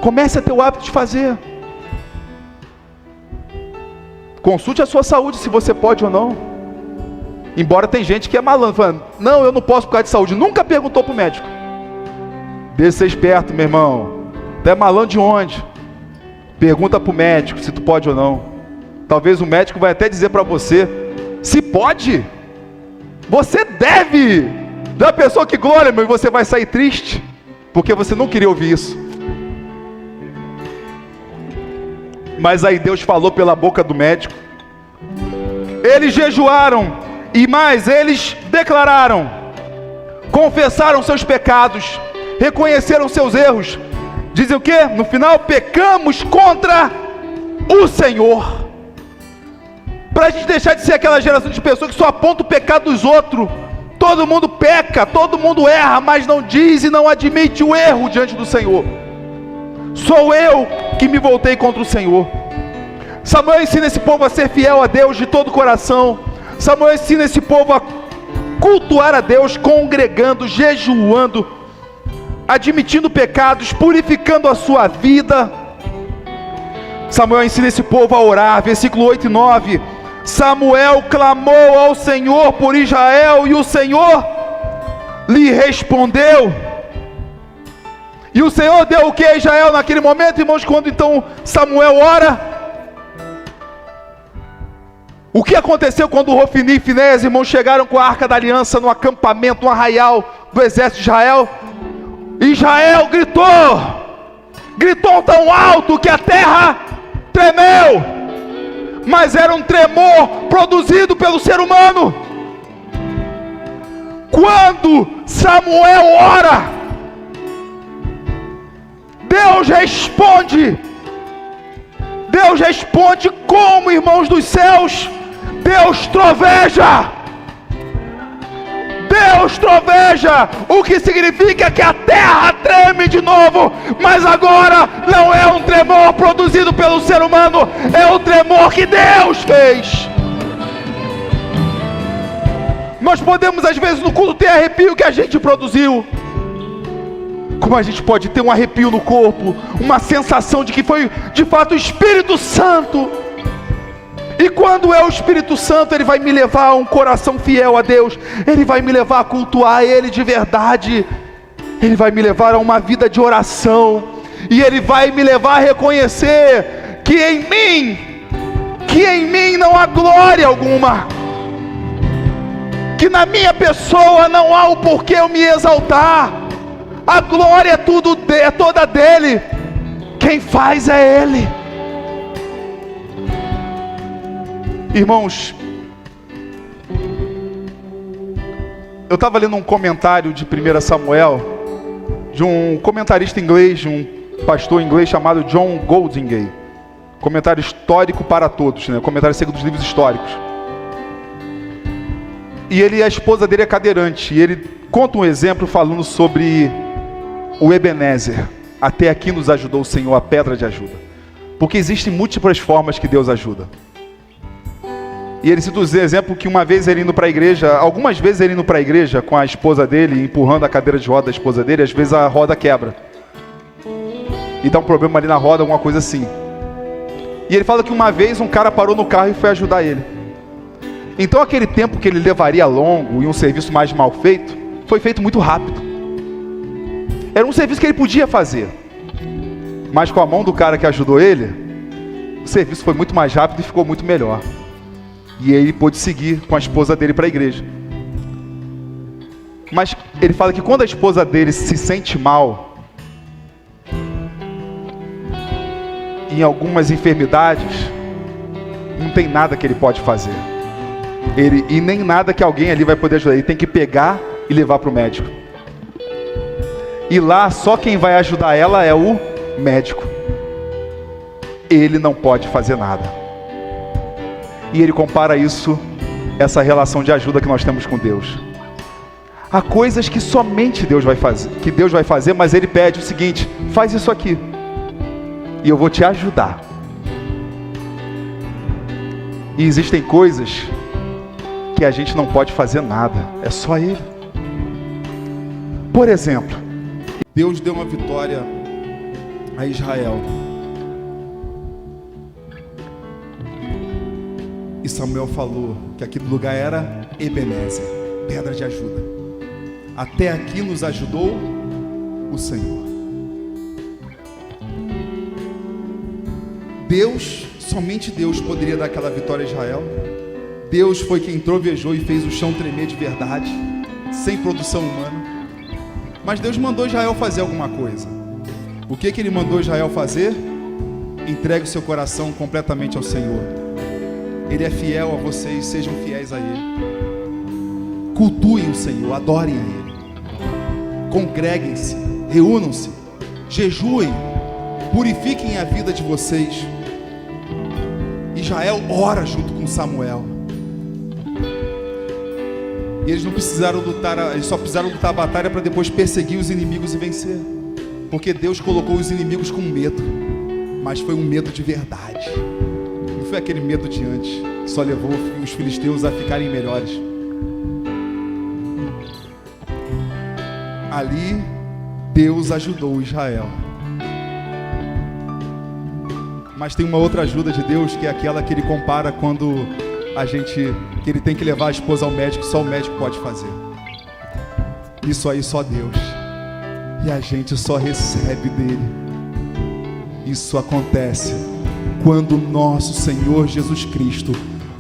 Comece a ter o hábito de fazer. Consulte a sua saúde, se você pode ou não. Embora tem gente que é malandro, falando, não, eu não posso por causa de saúde. Nunca perguntou para o médico. Deixa de ser esperto, meu irmão. Tu é malandro de onde? Pergunta para o médico se tu pode ou não. Talvez o médico vai até dizer para você, se pode. Você deve. Da pessoa que glória, meu, e você vai sair triste, porque você não queria ouvir isso. Mas aí Deus falou pela boca do médico. Eles jejuaram, e mais, eles declararam, confessaram seus pecados, reconheceram seus erros. Dizem o quê? No final, pecamos contra o Senhor. Para a gente deixar de ser aquela geração de pessoas que só aponta o pecado dos outros. Todo mundo peca, todo mundo erra, mas não diz e não admite o erro diante do Senhor. Sou eu que me voltei contra o Senhor. Samuel ensina esse povo a ser fiel a Deus de todo o coração. Samuel ensina esse povo a cultuar a Deus, congregando, jejuando, admitindo pecados, purificando a sua vida. Samuel ensina esse povo a orar, versículo 8 e 9. Samuel clamou ao Senhor por Israel, e o Senhor lhe respondeu. E o Senhor deu o que a Israel naquele momento, irmãos, quando então Samuel ora? O que aconteceu quando Hofni e Finéias, irmãos, chegaram com a Arca da Aliança no acampamento, no arraial do exército de Israel? Israel gritou tão alto que a terra tremeu. Mas era um tremor produzido pelo ser humano. Quando Samuel ora, Deus responde. Deus responde como, irmãos dos céus? Deus troveja. Deus troveja, o que significa que a terra treme de novo, mas agora não é um tremor produzido pelo ser humano, é o tremor que Deus fez. Nós podemos às vezes no culto ter arrepio que a gente produziu, como a gente pode ter um arrepio no corpo, uma sensação de que foi de fato o Espírito Santo. E quando é o Espírito Santo, Ele vai me levar a um coração fiel a Deus. Ele vai me levar a cultuar Ele de verdade. Ele vai me levar a uma vida de oração. E Ele vai me levar a reconhecer que em mim não há glória alguma. Que na minha pessoa não há o porquê eu me exaltar. A glória é toda dEle. Quem faz é Ele. Irmãos, eu estava lendo um comentário de 1 Samuel, de um comentarista inglês, de um pastor inglês chamado John Goldingay. Comentário histórico para todos, né? Comentário segundo dos livros históricos. E a esposa dele é cadeirante, e ele conta um exemplo falando sobre o Ebenezer. Até aqui nos ajudou o Senhor, a pedra de ajuda. Porque existem múltiplas formas que Deus ajuda. E ele cita o exemplo que uma vez ele indo para a igreja, algumas vezes ele indo para a igreja com a esposa dele, empurrando a cadeira de roda da esposa dele, às vezes a roda quebra. E dá um problema ali na roda, alguma coisa assim. E ele fala que uma vez um cara parou no carro e foi ajudar ele. Então aquele tempo que ele levaria longo e um serviço mais mal feito, foi feito muito rápido. Era um serviço que ele podia fazer. Mas com a mão do cara que ajudou ele, o serviço foi muito mais rápido e ficou muito melhor. E ele pôde seguir com a esposa dele para a igreja. Mas ele fala que quando a esposa dele se sente mal, em algumas enfermidades, não tem nada que ele pode fazer. E nem nada que alguém ali vai poder ajudar. Ele tem que pegar e levar para o médico. E lá só quem vai ajudar ela é o médico. Ele não pode fazer nada. E ele compara isso, essa relação de ajuda que nós temos com Deus. Há coisas que somente Deus vai fazer, mas Ele pede o seguinte: faz isso aqui, e eu vou te ajudar. E existem coisas que a gente não pode fazer nada, é só Ele. Por exemplo, Deus deu uma vitória a Israel. E Samuel falou que aquele lugar era Ebenezer, pedra de ajuda. Até aqui nos ajudou o Senhor. Deus, somente Deus poderia dar aquela vitória a Israel. Deus foi quem trovejou e fez o chão tremer de verdade, sem produção humana. Mas Deus mandou Israel fazer alguma coisa. O que Ele mandou Israel fazer? Entregue o seu coração completamente ao Senhor. Ele é fiel a vocês, sejam fiéis a Ele. Cultuem o Senhor, adorem a Ele. Congreguem-se, reúnam-se, jejuem, purifiquem a vida de vocês. Israel ora junto com Samuel. E eles não precisaram lutar, eles só precisaram lutar a batalha para depois perseguir os inimigos e vencer. Porque Deus colocou os inimigos com medo, mas foi um medo de verdade. Não foi aquele medo de antes, que só levou os filisteus a ficarem melhores. Ali, Deus ajudou Israel. Mas tem uma outra ajuda de Deus, que é aquela que Ele compara quando que Ele tem que levar a esposa ao médico, só o médico pode fazer. Isso aí só Deus. E a gente só recebe dele. Isso acontece quando o nosso Senhor Jesus Cristo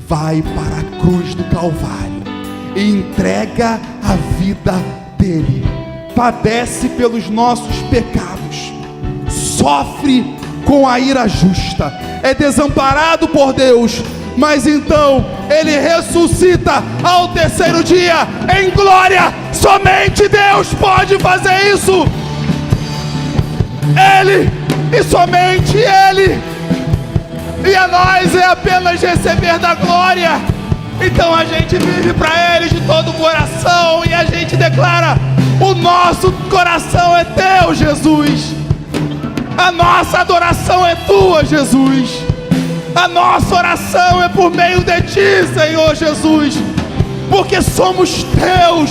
vai para a cruz do Calvário e entrega a vida dele, padece pelos nossos pecados, sofre com a ira justa, é desamparado por Deus, mas então ele ressuscita ao terceiro dia em glória. Somente Deus pode fazer isso. Ele e somente Ele. E a nós é apenas receber da glória. Então a gente vive para Ele de todo o coração e a gente declara: o nosso coração é Teu, Jesus. A nossa adoração é Tua, Jesus. A nossa oração é por meio de Ti, Senhor Jesus, porque somos Teus.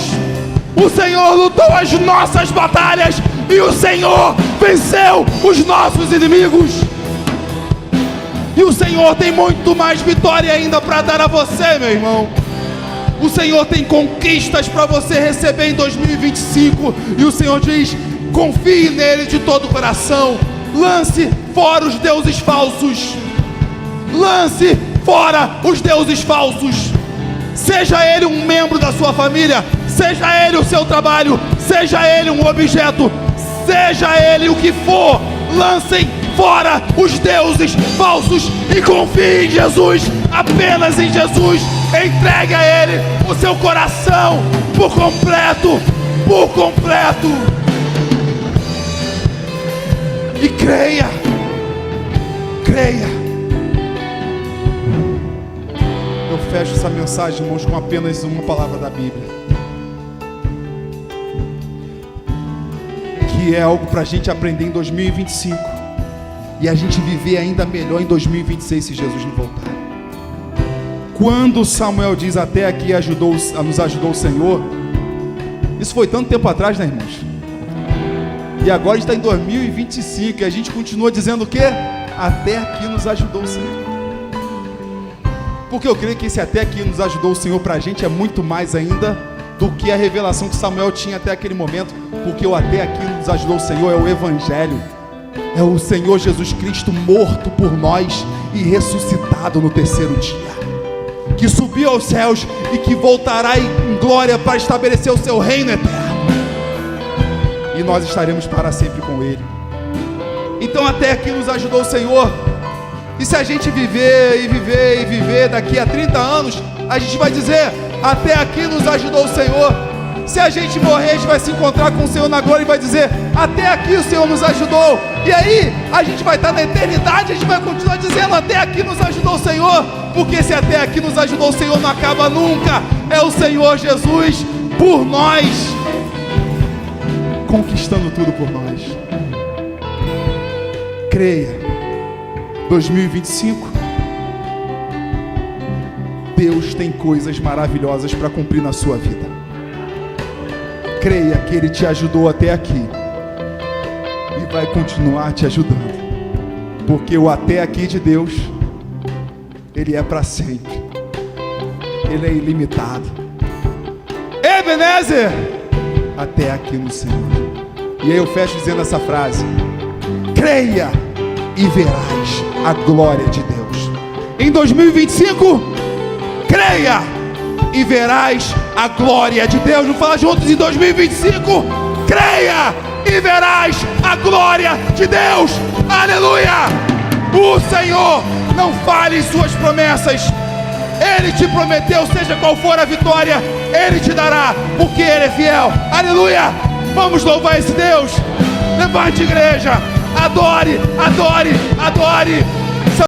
O Senhor lutou as nossas batalhas e o Senhor venceu os nossos inimigos. E o Senhor tem muito mais vitória ainda para dar a você, meu irmão. O Senhor tem conquistas para você receber em 2025. E o Senhor diz: confie nele de todo o coração. Lance fora os deuses falsos. Lance fora os deuses falsos. Seja ele um membro da sua família, seja ele o seu trabalho, seja ele um objeto, seja ele o que for, lancem fora os deuses falsos e confie em Jesus, apenas em Jesus. Entregue a Ele o seu coração por completo, por completo. E creia, creia. Eu fecho essa mensagem, irmãos, com apenas uma palavra da Bíblia, que é algo para a gente aprender em 2025 e a gente viver ainda melhor em 2026 se Jesus não voltar. Quando Samuel diz: até aqui nos ajudou o Senhor, isso foi tanto tempo atrás, né, irmãos? E agora a gente está em 2025 e a gente continua dizendo o quê? Até aqui nos ajudou o Senhor. Porque eu creio que esse até aqui nos ajudou o Senhor para a gente é muito mais ainda do que a revelação que Samuel tinha até aquele momento. Porque o até aqui nos ajudou o Senhor é o Evangelho. É o Senhor Jesus Cristo morto por nós e ressuscitado no terceiro dia, que subiu aos céus e que voltará em glória para estabelecer o seu reino eterno. E nós estaremos para sempre com Ele. Então até aqui nos ajudou o Senhor. E se a gente viver e viver e viver daqui a 30 anos, a gente vai dizer: até aqui nos ajudou o Senhor. Se a gente morrer, a gente vai se encontrar com o Senhor na glória e vai dizer: até aqui o Senhor nos ajudou. E aí, a gente vai estar na eternidade, a gente vai continuar dizendo: até aqui nos ajudou o Senhor. Porque se até aqui nos ajudou o Senhor, não acaba nunca. É o Senhor Jesus por nós, conquistando tudo por nós. Creia. 2025, Deus tem coisas maravilhosas para cumprir na sua vida. creia que Ele te ajudou até aqui e vai continuar te ajudando, porque o até aqui de Deus, Ele é para sempre, Ele é ilimitado. Ebenezer, até aqui no Senhor. E aí eu fecho dizendo essa frase: creia e verás a glória de Deus. Em 2025, creia e verás a glória de Deus. Vamos falar juntos em 2025. Creia e verás a glória de Deus. Aleluia! O Senhor não falhe em suas promessas. Ele te prometeu, seja qual for a vitória, Ele te dará, porque Ele é fiel. Aleluia! Vamos louvar esse Deus. Levante, igreja. Adore, adore, adore.